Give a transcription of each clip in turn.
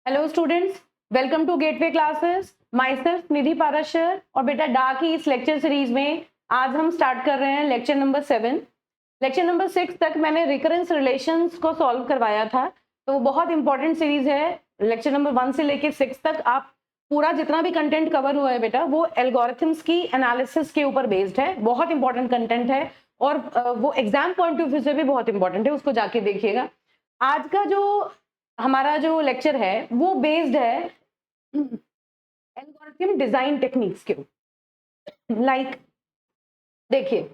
Hello students, welcome to Gateway Classes. Myself Nidhi Parashar. और बेटा डा की इस लेक्चर सीरीज में आज हम स्टार्ट कर रहे हैं लेक्चर नंबर 7। लेक्चर नंबर 6 तक मैंने रिकरेंस रिलेशंस को सॉल्व करवाया था, तो वो बहुत इंपॉर्टेंट सीरीज है। लेक्चर नंबर 1 से लेके 6 तक आप पूरा जितना भी कंटेंट कवर हुआ है बेटा वो एल्गोरिथम्स की एनालिसिस के ऊपर बेस्ड है। बहुत इंपॉर्टेंट कंटेंट है और वो एग्जाम पॉइंट ऑफ व्यू से भी बहुत इंपॉर्टेंट है, उसको जाके देखिएगा। आज का जो हमारा जो लेक्चर है वो बेस्ड है एल्गोरिथम डिजाइन टेक्निक्स के ऊपर। देखिए,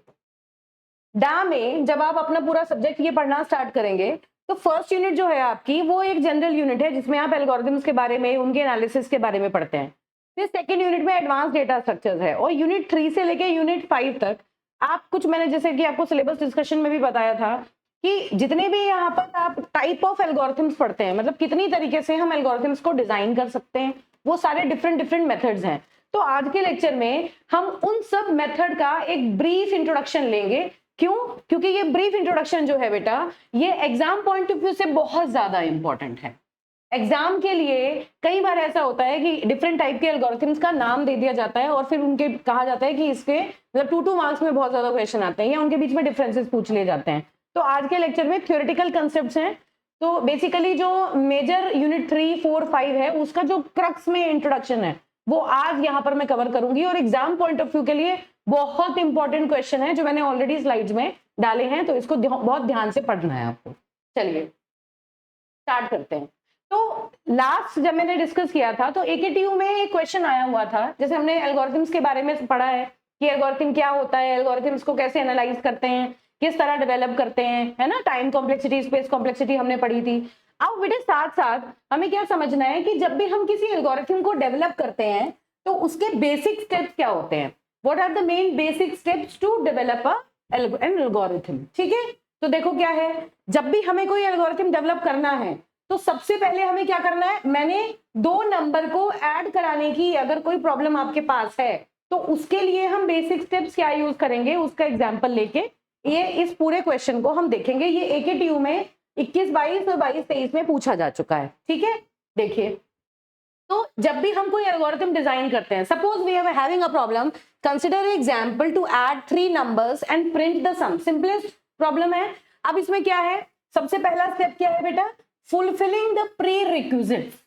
डा में जब आप अपना पूरा सब्जेक्ट ये पढ़ना स्टार्ट करेंगे तो फर्स्ट यूनिट जो है आपकी वो एक जनरल यूनिट है जिसमें आप एल्गोरिथम्स के बारे में, उनके एनालिसिस के बारे में पढ़ते हैं। फिर सेकेंड यूनिट में एडवांस डेटा स्ट्रक्चर्स है और यूनिट 3 से लेके यूनिट 5 तक आप कुछ, मैंने जैसे कि आपको सिलेबस डिस्कशन में भी बताया था कि जितने भी यहाँ पर आप टाइप ऑफ एल्गोरिथम्स पढ़ते हैं, मतलब कितनी तरीके से हम एल्गोरिथम्स को डिजाइन कर सकते हैं, वो सारे डिफरेंट मेथड्स हैं। तो आज के लेक्चर में हम उन सब मेथड का एक ब्रीफ इंट्रोडक्शन लेंगे। क्यों? क्योंकि ये ब्रीफ इंट्रोडक्शन जो है बेटा ये एग्जाम पॉइंट ऑफ व्यू से बहुत ज्यादा इंपॉर्टेंट है। एग्जाम के लिए कई बार ऐसा होता है कि डिफरेंट टाइप के एल्गोरिथम्स का नाम दे दिया जाता है और फिर उनके कहा जाता है कि इसके मतलब 2 मार्क्स में बहुत ज्यादा क्वेश्चन आते हैं या उनके बीच में डिफरेंसेस पूछ लिए जाते हैं। तो आज के लेक्चर में थ्योरेटिकल कंसेप्ट्स हैं। तो बेसिकली जो मेजर यूनिट 3, 4, 5 है उसका जो क्रक्स में इंट्रोडक्शन है वो आज यहाँ पर मैं कवर करूंगी और एग्जाम पॉइंट ऑफ व्यू के लिए बहुत इंपॉर्टेंट क्वेश्चन है जो मैंने ऑलरेडी स्लाइड्स में डाले हैं, तो इसको बहुत ध्यान से पढ़ना है आपको। चलिए स्टार्ट करते हैं। तो लास्ट जब मैंने डिस्कस किया था तो एकेटीयू में एक क्वेश्चन आया हुआ था, जैसे हमने एल्गोरिथम्स के बारे में पढ़ा है कि एल्गोरिथम क्या होता है, एल्गोरिथम्स को कैसे एनालाइज करते हैं, किस तरह डेवलप करते हैं, है ना। टाइम कॉम्प्लेक्सिटी, स्पेस कॉम्प्लेक्सिटी हमने पढ़ी थी। अब बेटे साथ साथ हमें क्या समझना है कि जब भी हम किसी एल्गोरिथम को डेवलप करते हैं तो उसके बेसिक स्टेप्स क्या होते हैं। What are the main basic steps to develop an algorithm. ठीक है, तो देखो क्या है, जब भी हमें कोई एल्गोरिथम डेवलप करना है तो सबसे पहले हमें क्या करना है, मैंने 2 नंबर को ऐड कराने की अगर कोई प्रॉब्लम आपके पास है तो उसके लिए हम बेसिक स्टेप्स क्या यूज करेंगे उसका एग्जांपल लेके ये इस पूरे क्वेश्चन को हम देखेंगे। ये एकेटीयू में 21, 22 और 22, 23 में पूछा जा चुका है। ठीक है, देखिए, तो जब भी हम कोई एल्गोरिथम डिजाइन करते हैं, suppose we are having a problem, consider example to add 3 numbers and print the sum. Simplest problem है। अब इसमें क्या है, सबसे पहला स्टेप क्या है बेटा, fulfilling the pre requisites.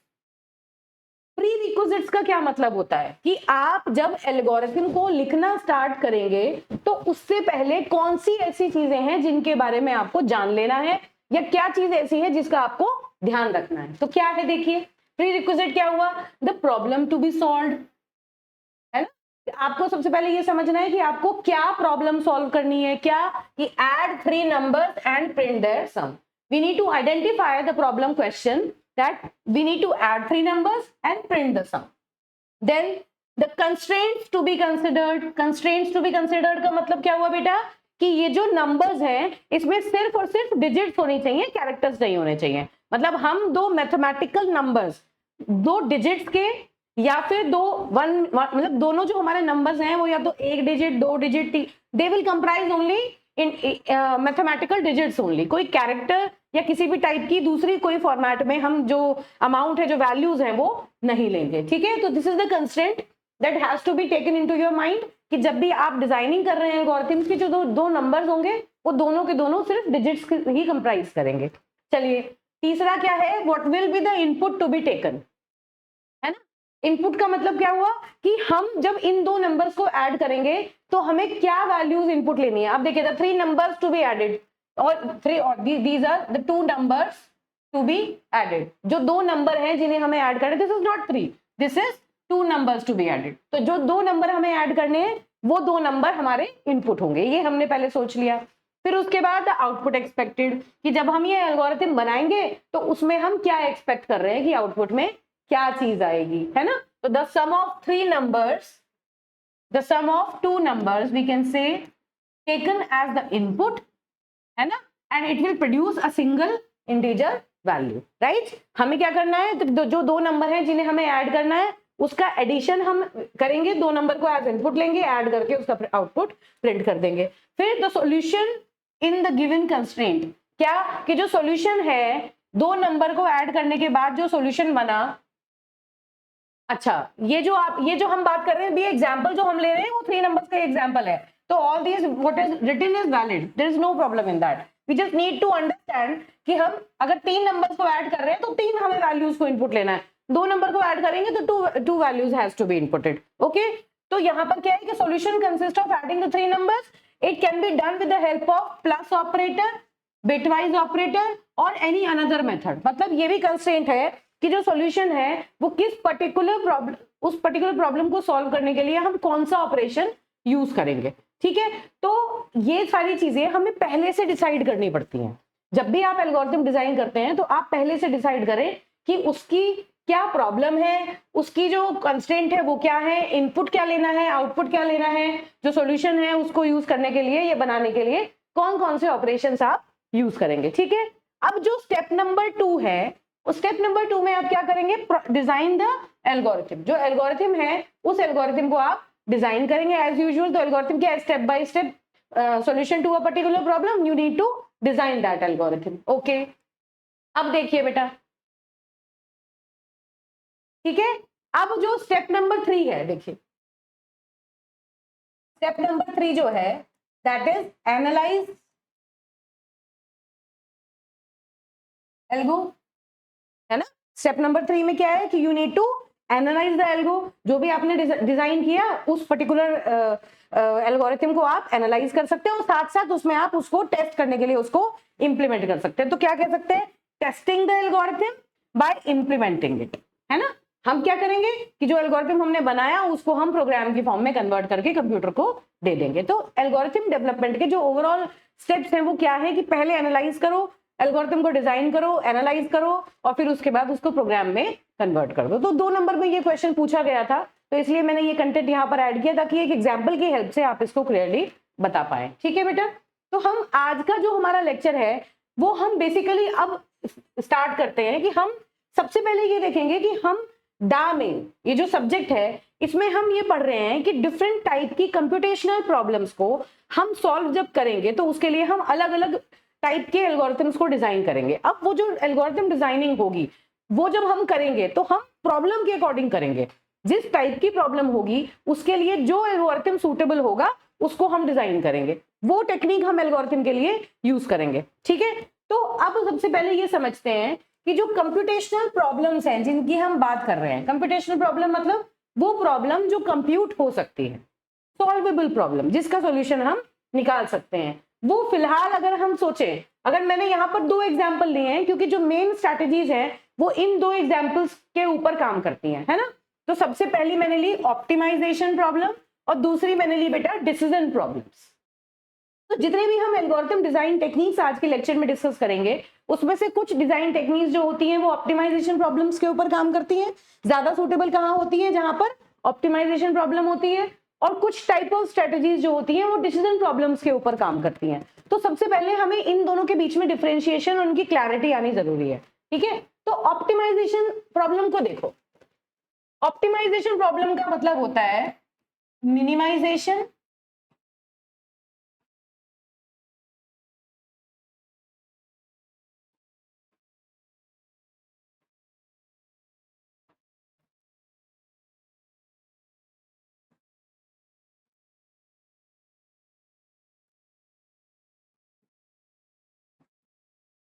Pre requisites का क्या मतलब होता है कि आप जब एल्गोरिथम को लिखना स्टार्ट करेंगे तो उससे पहले कौन सी ऐसी चीजें हैं जिनके बारे में आपको जान लेना है या क्या चीज ऐसी है जिसका आपको ध्यान रखना है। तो क्या है, देखिए प्री रिक्विजिट क्या हुआ, the problem to be solved, है ना। आपको सबसे पहले ये समझना है कि आपको क्या प्रॉब्लम सॉल्व करनी है, क्या कि add 3 numbers and print their sum. we need to identify the problem question that we need to add 3 numbers and print the sum. Then the constraints to be considered. Constraints to be considered का मतलब क्या हुआ बेटा कि ये जो numbers हैं इसमें सिर्फ और सिर्फ डिजिट्स होनी चाहिए, कैरेक्टर्स नहीं होने चाहिए। मतलब हम 2 मैथमेटिकल नंबर्स 2 डिजिट्स के या फिर 2 मतलब दोनों जो हमारे नंबर्स हैं वो या तो 1 digit 2 digit, they will comprise only in mathematical digits only. कोई कैरेक्टर या किसी भी टाइप की दूसरी कोई फॉर्मेट में हम जो अमाउंट है, जो वैल्यूज हैं वो नहीं लेंगे। ठीक है, तो this is the constraint that has to be taken into your mind कि जब भी आप डिजाइनिंग कर रहे हैं एल्गोरिथम्स की, जो दो नंबर्स होंगे वो दोनों के दोनों सिर्फ डिजिट्स ही कंप्राइज करेंगे। चलिए तीसरा क्या है, what will be the input to be taken, है ना। इनपुट का मतलब क्या हुआ कि हम जब इन 2 नंबर्स को ऐड करेंगे तो हमें क्या वैल्यूज इनपुट लेनी है। अब देखिए, the 3 numbers to be added और these are the 2 numbers to be added। जो 2 नंबर हैं जिन्हें हमें ऐड करना है, this is not 3, this is 2 numbers to be added। तो जो 2 नंबर हमें ऐड करने हैं वो 2 नंबर हमारे इनपुट होंगे, ये हमने पहले सोच लिया। फिर उसके बाद आउटपुट एक्सपेक्टेड कि जब हम ये एल्गोरिथम बनाएंगे तो उसमें हम क्या एक्सपेक्ट कर रहे हैं कि आउटपुट में क्या चीज आएगी, है ना। तो the sum of 3 numbers, the sum of 2 numbers we can say taken as the input, है ना, and it will produce a single integer value. Right, हमें क्या करना है, तो जो 2 नंबर हैं जिन्हें हमें ऐड करना है उसका एडिशन हम करेंगे, 2 नंबर को एज इनपुट लेंगे, ऐड करके उसका आउटपुट प्रिंट कर देंगे। फिर the solution in the given constraint, क्या कि जो सॉल्यूशन है दो नंबर को ऐड करने के बाद जो सॉल्यूशन बना, अच्छा ये जो हम बात कर रहे हैं, एग्जांपल जो हम ले रहे हैं वो 3 नंबर्स का एग्जांपल है, तो all this what is written is valid, there is no problem in that. We just need to understand कि हम अगर 3 नंबर्स को ऐड कर रहे हैं तो 3 हमें वैल्यूज को इनपुट लेना है, 2 नंबर को ऐड करेंगे तो two values has to be inputted. Okay, तो यहाँ पर क्या है कि solution consist of adding the 3 numbers, it can be done with the help of plus operator, bitwise operator और एनी अनदर मेथड। मतलब ये भी कंस्ट्रेंट है कि जो सॉल्यूशन है वो किस पर्टिकुलर प्रॉब्लम, उस पर्टिकुलर प्रॉब्लम को सॉल्व करने के लिए हम कौन सा ऑपरेशन यूज करेंगे। ठीक है, तो ये सारी चीजें हमें पहले से डिसाइड करनी पड़ती हैं। जब भी आप एल्गोरिथम डिजाइन करते हैं तो आप पहले से डिसाइड करें कि उसकी क्या प्रॉब्लम है, उसकी जो कंस्ट्रेंट है वो क्या है, इनपुट क्या लेना है, आउटपुट क्या लेना है, जो सॉल्यूशन है उसको यूज करने के लिए, ये बनाने के लिए कौन कौन से ऑपरेशंस आप यूज करेंगे। ठीक है, अब जो स्टेप नंबर 2 है, उस स्टेप नंबर 2 में आप क्या करेंगे, डिजाइन द एल्गोरिथम। जो एल्गोरिथम है उस एल्गोरिथम को आप डिजाइन करेंगे एज यूजुअल। तो एल्गोरिथम क्या है, step by step solution to a particular problem, you need to design that algorithm. Okay, अब देखिए बेटा, ठीक है, अब जो स्टेप नंबर 3 है, देखिए स्टेप नंबर 3 जो है दैट इज एनालाइज एल्गो, है ना। स्टेप नंबर 3 में क्या है कि you need to analyse the algo, जो भी आपने डिजाइन किया उस पर्टिकुलर एल्गोरिथम को आप एनालाइज कर सकते हैं और साथ साथ उसमें आप उसको टेस्ट करने के लिए उसको इंप्लीमेंट कर सकते हैं। तो क्या कह सकते हैं, testing the algorithm by implementing it, है ना। हम क्या करेंगे कि जो एल्गोरिथम हमने बनाया उसको हम प्रोग्राम की फॉर्म में कन्वर्ट करके कंप्यूटर को दे देंगे। तो एल्गोरिथम डेवलपमेंट के जो ओवरऑल स्टेप्स हैं वो क्या है कि पहले एनालाइज करो, एल्गोरिथम को डिजाइन करो, एनालाइज करो और फिर उसके बाद उसको प्रोग्राम में कन्वर्ट कर दो। तो 2 नंबर में ये क्वेश्चन पूछा गया था, तो इसलिए मैंने ये कंटेंट यहाँ पर ऐड किया ताकि एक एग्जाम्पल की हेल्प से आप इसको क्लियरली बता पाए। ठीक है बेटा, तो हम आज का जो हमारा लेक्चर है वो हम बेसिकली अब स्टार्ट करते हैं कि हम सबसे पहले ये देखेंगे कि हम डा में ये जो सब्जेक्ट है इसमें हम ये पढ़ रहे हैं कि डिफरेंट टाइप की कंप्यूटेशनल प्रॉब्लम्स को हम सॉल्व जब करेंगे तो उसके लिए हम अलग अलग टाइप के एल्गोरिथम्स को डिजाइन करेंगे। अब वो जो एल्गोरिथम डिजाइनिंग होगी वो जब हम करेंगे तो हम प्रॉब्लम के अकॉर्डिंग करेंगे, जिस टाइप की प्रॉब्लम होगी उसके लिए जो एल्गोरिथम सूटेबल होगा उसको हम डिजाइन करेंगे, वो टेक्निक हम एल्गोरिथम के लिए यूज करेंगे। ठीक है, तो अब सबसे पहले ये समझते हैं कि जो कंप्यूटेशनल प्रॉब्लम्स हैं जिनकी हम बात कर रहे हैं, कंप्यूटेशनल प्रॉब्लम मतलब वो प्रॉब्लम जो कंप्यूट हो सकती है, सॉल्वेबल प्रॉब्लम जिसका सॉल्यूशन हम निकाल सकते हैं। वो फिलहाल अगर हम सोचें, अगर मैंने यहाँ पर 2 एग्जाम्पल लिए हैं क्योंकि जो मेन स्ट्रैटेजीज हैं वो इन 2 एग्जाम्पल्स के ऊपर काम करती हैं, है ना। तो सबसे पहली मैंने ली ऑप्टिमाइजेशन प्रॉब्लम और दूसरी मैंने ली बेटा डिसीजन प्रॉब्लम्स। तो जितने भी हम एल्गोरिथम डिजाइन टेक्निक्स आज के लेक्चर में डिस्कस करेंगे उसमें से कुछ डिजाइन टेक्निक्स जो होती हैं वो ऑप्टिमाइजेशन प्रॉब्लम्स के ऊपर काम करती हैं, ज्यादा सूटेबल कहाँ होती है, जहां पर ऑप्टिमाइजेशन प्रॉब्लम होती है, और कुछ टाइप ऑफ स्ट्रेटजीज जो होती हैं वो डिसीजन प्रॉब्लम्स के ऊपर काम करती हैं। तो सबसे पहले हमें इन दोनों के बीच में डिफरेंशिएशन और उनकी क्लैरिटी आनी जरूरी है। ठीक है, तो ऑप्टिमाइजेशन प्रॉब्लम को देखो, ऑप्टिमाइजेशन प्रॉब्लम का मतलब होता है मिनिमाइजेशन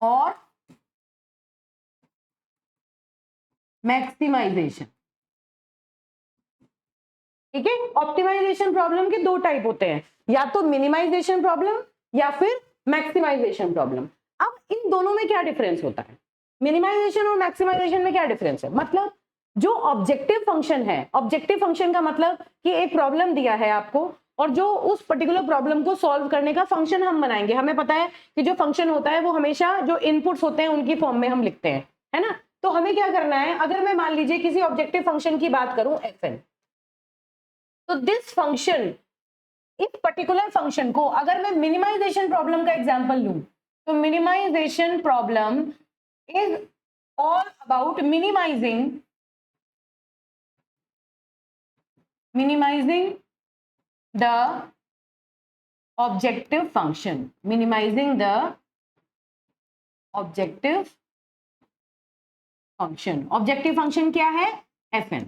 और मैक्सिमाइजेशन। ठीक है, ऑप्टिमाइजेशन प्रॉब्लम के 2 टाइप होते हैं, या तो मिनिमाइजेशन प्रॉब्लम या फिर मैक्सिमाइजेशन प्रॉब्लम। अब इन दोनों में क्या डिफरेंस होता है, मिनिमाइजेशन और मैक्सिमाइजेशन में क्या डिफरेंस है, मतलब जो ऑब्जेक्टिव फंक्शन है, ऑब्जेक्टिव फंक्शन का मतलब कि एक प्रॉब्लम दिया है आपको और जो उस पर्टिकुलर प्रॉब्लम को सॉल्व करने का फंक्शन हम बनाएंगे। हमें पता है कि जो फंक्शन होता है वो हमेशा जो इनपुट्स होते हैं उनकी फॉर्म में हम लिखते हैं, है ना। तो हमें क्या करना है, अगर मैं मान लीजिए किसी ऑब्जेक्टिव फंक्शन की बात करूं fn, तो दिस फंक्शन, इस पर्टिकुलर फंक्शन को अगर मैं मिनिमाइजेशन प्रॉब्लम का एग्जांपल लूं तो minimisation problem is all about minimising the objective function, minimising the objective function. Objective function क्या है? fn।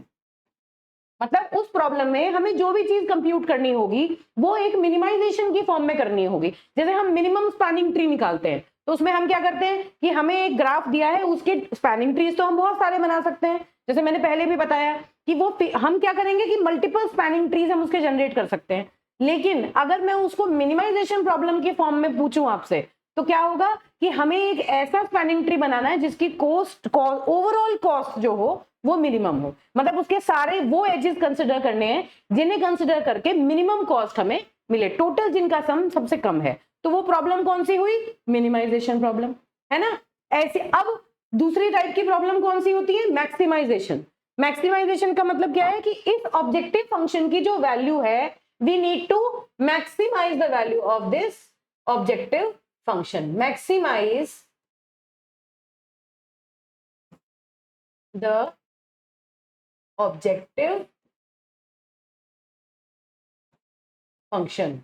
मतलब उस प्रॉब्लम में हमें जो भी चीज कंप्यूट करनी होगी वो एक मिनिमाइजेशन की फॉर्म में करनी होगी। जैसे हम मिनिमम स्पैनिंग ट्री निकालते हैं तो उसमें हम क्या करते हैं कि हमें एक ग्राफ दिया है, उसके स्पैनिंग ट्रीज तो हम बहुत सारे बना सकते हैं, जैसे मैंने पहले भी बताया कि वो हम क्या करेंगे कि मल्टीपल स्पैनिंग ट्रीज हम उसके जनरेट कर सकते हैं। लेकिन अगर मैं उसको मिनिमाइजेशन प्रॉब्लम के फॉर्म में पूछूं आपसे तो क्या होगा कि हमें एक ऐसा स्पैनिंग ट्री बनाना है जिसकी कॉस्ट ओवरऑल कॉस्ट जो हो वो मिनिमम हो। मतलब उसके सारे वो एजेस कंसिडर करने हैं जिन्हें कंसिडर करके मिनिमम कॉस्ट हमें मिले, टोटल जिनका सम सबसे कम है। तो वो प्रॉब्लम कौन सी हुई? मिनिमाइजेशन प्रॉब्लम, है ना। ऐसे अब दूसरी टाइप की प्रॉब्लम कौन सी होती है? मैक्सिमाइजेशन। मैक्सिमाइजेशन का मतलब क्या है कि इस ऑब्जेक्टिव फंक्शन की जो वैल्यू है we need to maximise the value of this objective function. Maximise the objective function.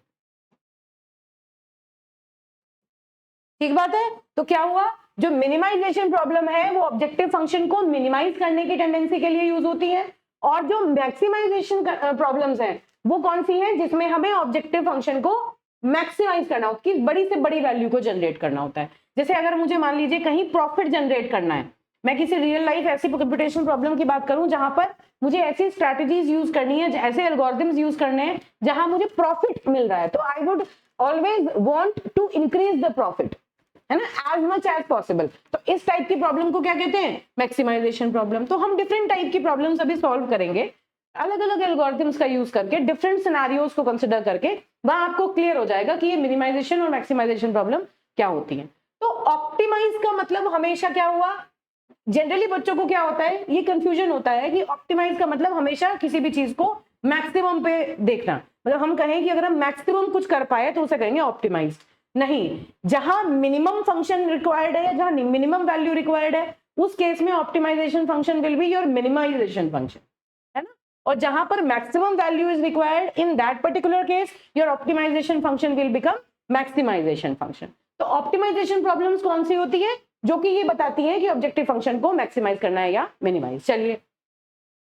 ठीक बात है। तो क्या हुआ, जो मिनिमाइजेशन प्रॉब्लम है वो ऑब्जेक्टिव फंक्शन को मिनिमाइज करने की टेंडेंसी के लिए यूज होती है, और जो मैक्सिमाइजेशन प्रॉब्लम्स हैं वो कौन सी हैं? जिसमें हमें ऑब्जेक्टिव फंक्शन को मैक्सिमाइज करना हो, कि बड़ी से बड़ी वैल्यू को जनरेट करना होता है। जैसे अगर मुझे मान लीजिए कहीं प्रॉफिट जनरेट करना है, मैं किसी रियल लाइफ ऐसी कंप्यूटेशन प्रॉब्लम की बात करूं जहां पर मुझे ऐसी स्ट्रैटेजीज यूज करनी है, ऐसे एल्गोरिथम्स यूज करने हैं जहां मुझे प्रॉफिट मिल रहा है, तो I would always want to increase the profit, है ना, एज मच एज पॉसिबल। तो इस टाइप की प्रॉब्लम को क्या कहते हैं? Maximisation problem. तो हम डिफरेंट टाइप की प्रॉब्लम्स अभी सॉल्व करेंगे अलग अलग एल्गोरिथम्स का यूज करके, डिफरेंट सिनेरियोज को कंसिडर करके। वहां आपको क्लियर हो जाएगा कि ये मिनिमाइजेशन और मैक्सिमाइजेशन प्रॉब्लम क्या होती है। तो ऑप्टिमाइज का मतलब हमेशा क्या हुआ? जनरली बच्चों को क्या होता है, ये कंफ्यूजन होता है कि ऑप्टिमाइज का मतलब हमेशा किसी भी चीज को मैक्सिमम पे देखना। मतलब हम कहें कि अगर हम मैक्सिमम कुछ कर पाए तो उसे कहेंगे ऑप्टिमाइज। नहीं, जहां मिनिमम फंक्शन रिक्वायर्ड है या जहां मिनिमम वैल्यू रिक्वायर्ड है उस केस में optimisation function will be your minimisation function, है ना। और जहां पर maximum value is required in that particular case your optimisation function will become maximisation function. तो ऑप्टिमाइजेशन प्रॉब्लम्स कौन सी होती है? जो कि ये बताती है कि ऑब्जेक्टिव फंक्शन को मैक्सिमाइज करना है या मिनिमाइज। चलिए,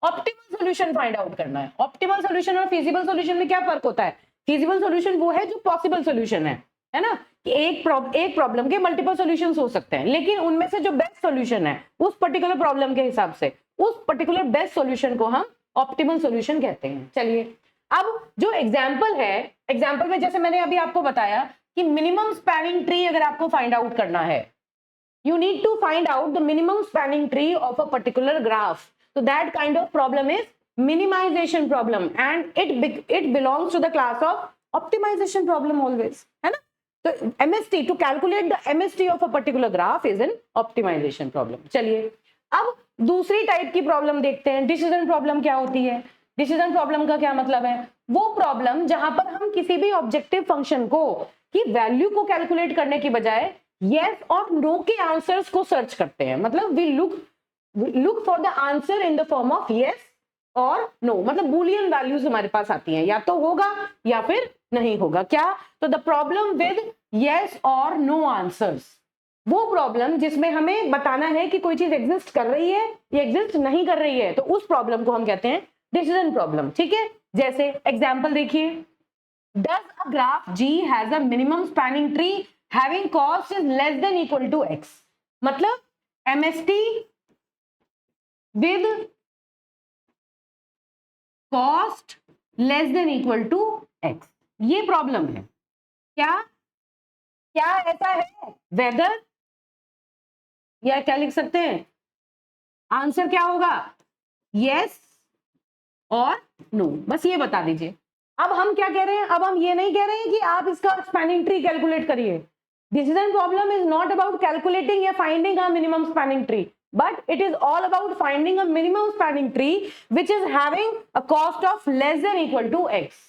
ऑप्टिमल सॉल्यूशन फाइंड आउट करना है। ऑप्टिमल सॉल्यूशन और फिजिबल सॉल्यूशन में क्या फर्क होता है? फिजिबल सॉल्यूशन वो है जो पॉसिबल सॉल्यूशन है ना, कि एक प्रॉब्लम के मल्टीपल सॉल्यूशंस हो सकते हैं, लेकिन उनमें से जो बेस्ट सॉल्यूशन है उस पर्टिकुलर प्रॉब्लम के हिसाब से उस पर्टिकुलर बेस्ट सॉल्यूशन को हम ऑप्टिमल सॉल्यूशन कहते हैं। चलिए, अब जो एग्जांपल है, एग्जांपल में जैसे मैंने अभी आपको बताया कि मिनिमम स्पैनिंग ट्री अगर आपको फाइंड आउट करना है, you need to find out the minimum spanning tree of a particular graph. So that kind of problem is minimization problem and it belongs to the class of optimization problem always, है ना। तो MST, to calculate the MST of a particular graph is an optimization problem। चलिए, अब दूसरी type की problem देखते हैं। Decision problem क्या होती है? डिसीजन प्रॉब्लम का क्या मतलब है? वो प्रॉब्लम जहां पर हम किसी भी ऑब्जेक्टिव फंक्शन को की वैल्यू को कैलकुलेट करने की बजाय यस और नो के आंसर्स को सर्च करते हैं। मतलब we look for the answer in the form of yes और नो, मतलब बूलियन वैल्यूज हमारे पास आती हैं, या तो होगा या फिर नहीं होगा। क्या? तो द प्रॉब्लम विद यस और नो आंसर्स, वो प्रॉब्लम जिसमें हमें बताना है कि कोई चीज एग्जिस्ट कर रही है या एग्जिस्ट नहीं कर रही है, तो उस प्रॉब्लम को हम कहते हैं डिसीजन प्रॉब्लम। ठीक है, जैसे एग्जांपल देखिए, does a graph ji has a minimum spanning tree having cost is less than equal to x। मतलब MST with cost less than equal to x, ये प्रॉब्लम है। क्या क्या ऐसा है? वेदर, या क्या लिख सकते हैं? आंसर क्या होगा? यस और नो, बस ये बता दीजिए। अब हम क्या कह रहे हैं? अब हम ये नहीं कह रहे हैं कि आप इसका स्पैनिंग ट्री कैलकुलेट करिए। Decision problem is not about calculating or finding a minimum spanning tree, but it is all about finding a minimum spanning tree which is having a cost of less than equal to x,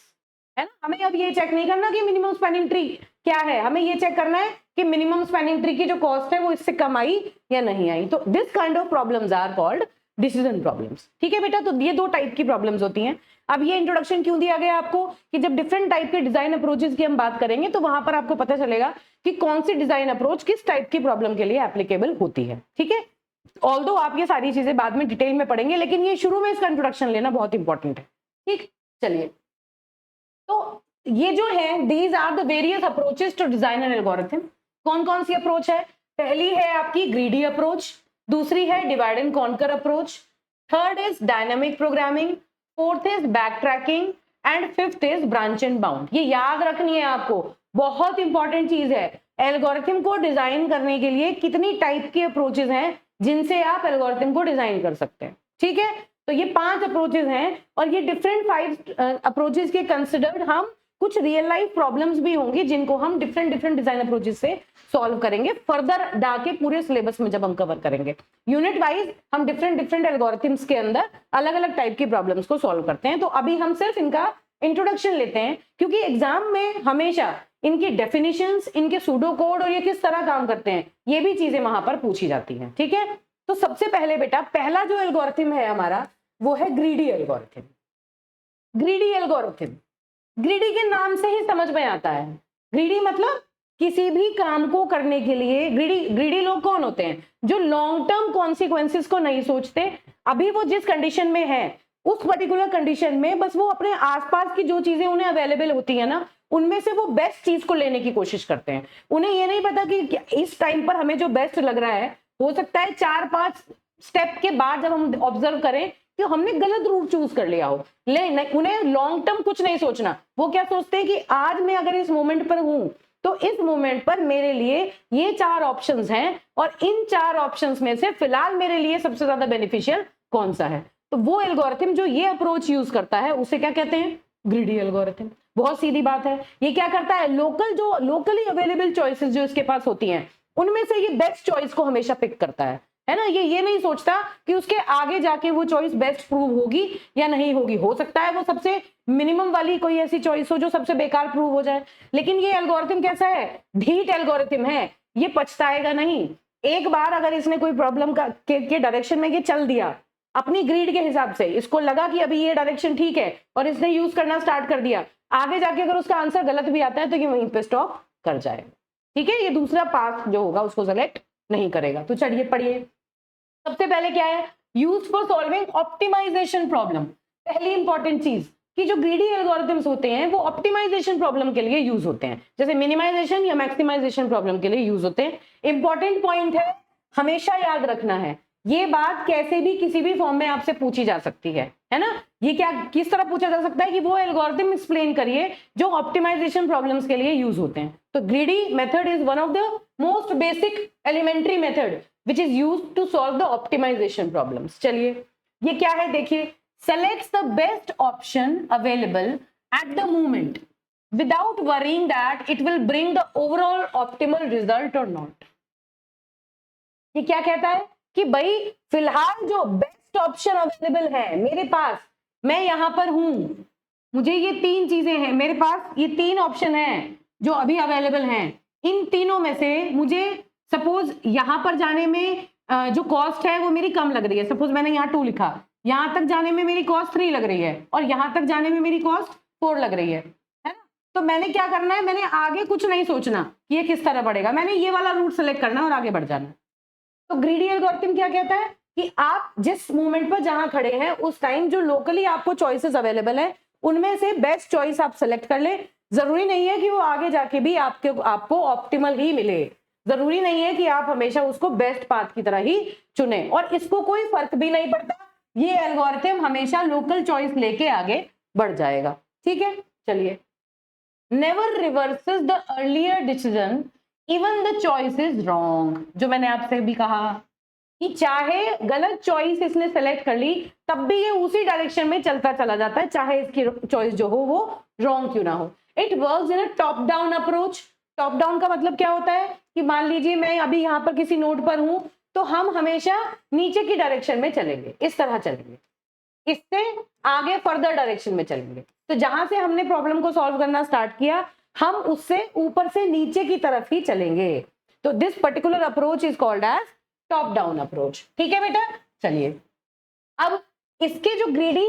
है ना। हमें अब ये check नहीं करना कि minimum spanning tree क्या है, हमें ये चेक करना है कि मिनिमम स्पैनिंग ट्री की जो कॉस्ट है वो इससे कम आई या नहीं आई। तो this kind of problems are called decision problems. ठीक है बेटा, तो ये दो टाइप की प्रॉब्लम्स होती हैं। अब ये इंट्रोडक्शन क्यों दिया गया आपको कि जब डिफरेंट टाइप के डिजाइन अप्रोचेस की हम बात करेंगे तो वहां पर आपको पता चलेगा कि कौन सी डिजाइन अप्रोच किस टाइप की प्रॉब्लम के लिए एप्लीकेबल होती है। ठीक है, ऑल्दो आप ये सारी चीजें बाद में डिटेल में पढ़ेंगे, लेकिन ये शुरू में इसका इंट्रोडक्शन लेना बहुत इंपॉर्टेंट है। ठीक, चलिए, तो ये जो है these are the various approaches to design an algorithm. कौन कौन सी अप्रोच है? पहली है आपकी ग्रीडी अप्रोच, दूसरी है divide and conquer approach, third is dynamic programming, fourth is backtracking and fifth is branch and bound. ये याद रखनी है आपको, बहुत इंपॉर्टेंट चीज है। एल्गोरिथम को डिजाइन करने के लिए कितनी टाइप के अप्रोचेस हैं जिनसे आप एल्गोरिथम को डिजाइन कर सकते हैं। ठीक है, तो ये 5 अप्रोचेस हैं और ये डिफरेंट 5 अप्रोचेस के कंसिडर्ड हम कुछ रियल लाइफ प्रॉब्लम्स भी होंगी जिनको हम डिफरेंट डिजाइन अप्रोचेस से सॉल्व करेंगे, फर्दर जाके पूरे सिलेबस में जब हम कवर करेंगे यूनिट वाइज हम डिफरेंट एल्गोरिथम्स के अंदर अलग अलग टाइप की प्रॉब्लम्स को सॉल्व करते हैं। तो अभी हम सिर्फ इनका इंट्रोडक्शन लेते हैं, क्योंकि एग्जाम में हमेशा इनकी डेफिनेशंस, इनके सूडो कोड और ये किस तरह काम करते हैं, ये भी चीजें वहां पर पूछी जाती हैं। ठीक है, तो सबसे पहले बेटा पहला जो एल्गोरिथम है हमारा वो है greedy algorithm. Greedy algorithm, greedy के नाम से ही समझ में आता है। ग्रीडी मतलब किसी भी काम को करने के लिए, ग्रीडी लोग कौन होते हैं? जो लॉन्ग टर्म कॉन्सिक्वेंसेस को नहीं सोचते। अभी वो जिस कंडीशन में है उस पर्टिकुलर कंडीशन में बस वो अपने आसपास की जो चीजें उन्हें अवेलेबल होती है ना, उनमें से वो बेस्ट चीज को लेने की कोशिश करते हैं। उन्हें ये नहीं पता कि इस टाइम पर हमें जो बेस्ट लग रहा है, हो सकता है 4-5 स्टेप के बाद जब हम ऑब्जर्व करें कि हमने गलत रूट चूज कर लिया हो। ले उन्हें लॉन्ग टर्म कुछ नहीं सोचना। वो क्या सोचते हैं कि आज मैं अगर इस मोमेंट पर हूं तो इस मोमेंट पर मेरे लिए ये 4 ऑप्शंस हैं और इन 4 ऑप्शंस में से फिलहाल मेरे लिए सबसे ज्यादा बेनिफिशियल कौन सा है। तो वो एल्गोरिथम जो ये अप्रोच यूज करता है उसे क्या कहते हैं? Greedy algorithm. बहुत सीधी बात है। ये क्या करता है? लोकली अवेलेबल चॉइसेस जो इसके पास होती हैं उनमें से ये बेस्ट चॉइस को हमेशा पिक करता है ना। ये नहीं सोचता कि उसके आगे जाके वो चॉइस बेस्ट प्रूव होगी या नहीं होगी। हो सकता है वो सबसे मिनिमम वाली कोई ऐसी चॉइस हो जो सबसे बेकार प्रूव हो जाए, लेकिन ये एल्गोरिथम कैसा है? ढीठ एल्गोरिथम है। ये पछताएगा नहीं। एक बार अगर इसने कोई प्रॉब्लम के डायरेक्शन में ये चल दिया अपनी ग्रीड के हिसाब से, इसको लगा कि अभी ये डायरेक्शन ठीक है और इसने यूज करना स्टार्ट कर दिया, आगे जाके अगर उसका आंसर गलत भी आता है तो ये वहीं पे स्टॉप कर जाएगा। ठीक है, ये दूसरा पाथ जो होगा उसको सेलेक्ट नहीं करेगा। तो चलिए पढ़िए। सबसे पहले क्या है? Use for solving optimisation problem. पहली इंपॉर्टेंट चीज कि जो ग्रीडी एल्गोरिथम्स होते हैं वो ऑप्टिमाइजेशन प्रॉब्लम के लिए यूज होते हैं, जैसे मिनिमाइजेशन या मैक्सिमाइजेशन प्रॉब्लम के लिए यूज होते हैं। इंपॉर्टेंट पॉइंट है, हमेशा याद रखना है, ये बात कैसे भी किसी भी फॉर्म में आपसे पूछी जा सकती है ना। ये क्या किस तरह पूछा जा सकता है कि वो एल्गोरिथम एक्सप्लेन करिए जो ऑप्टिमाइजेशन प्रॉब्लम्स के लिए यूज होते हैं। तो greedy method is one of the most basic elementary method which is used to solve the optimization problems। चलिए ये क्या है देखिए, selects the best option available at the moment without worrying that it will bring the overall optimal result or not। ये क्या कहता है कि भाई फिलहाल जो बेस्ट ऑप्शन अवेलेबल है मेरे पास, मैं यहां पर हूं, मुझे ये 3 चीजें हैं मेरे पास, ये 3 ऑप्शन हैं जो अभी अवेलेबल हैं। इन तीनों में से मुझे सपोज यहां पर जाने में जो कॉस्ट है वो मेरी कम लग रही है। सपोज मैंने यहाँ 2 लिखा, यहां तक जाने में मेरी कॉस्ट 3 लग रही है और यहां तक जाने में मेरी कॉस्ट 4 लग रही है ना। तो मैंने क्या करना है? मैंने आगे कुछ नहीं सोचना कि ये किस तरह बढ़ेगा, मैंने ये वाला रूट सेलेक्ट करना और आगे बढ़ जाना। तो ग्रीडी एल्गोरिथम क्या कहता है कि आप जिस मोमेंट पर जहां खड़े हैं उस टाइम जो लोकली आपको चॉइसेस अवेलेबल है उनमें से बेस्ट चॉइस आप सेलेक्ट कर ले। जरूरी नहीं है कि वो आगे जाके भी आपको ऑप्टिमल ही मिले, जरूरी नहीं है कि आप हमेशा उसको बेस्ट पाथ की तरह ही चुने, और इसको कोई फर्क भी नहीं पड़ता, ये एल्गोरिथम हमेशा लोकल चॉइस लेके आगे बढ़ जाएगा। ठीक है, चलिए। Never reverses the earlier decision even the choice is wrong. जो मैंने आपसे भी कहा कि चाहे गलत चॉइस इसने सेलेक्ट कर ली तब भी ये उसी डायरेक्शन में चलता चला जाता है, चाहे इसकी चॉइस जो हो वो रॉन्ग क्यों ना हो। It works in a top down approach. Top down का मतलब क्या होता है कि मान लीजिए मैं अभी यहाँ पर किसी नोड पर हूं तो हम हमेशा नीचे की डायरेक्शन में चलेंगे, इस तरह चलेंगे, इससे आगे फर्दर डायरेक्शन में चलेंगे। तो जहां से हमने प्रॉब्लम को सॉल्व करना स्टार्ट किया हम उससे ऊपर से नीचे की तरफ ही चलेंगे। तो this particular approach is called as top down approach. ठीक है बेटा, चलिए। अब इसके जो ग्रीडी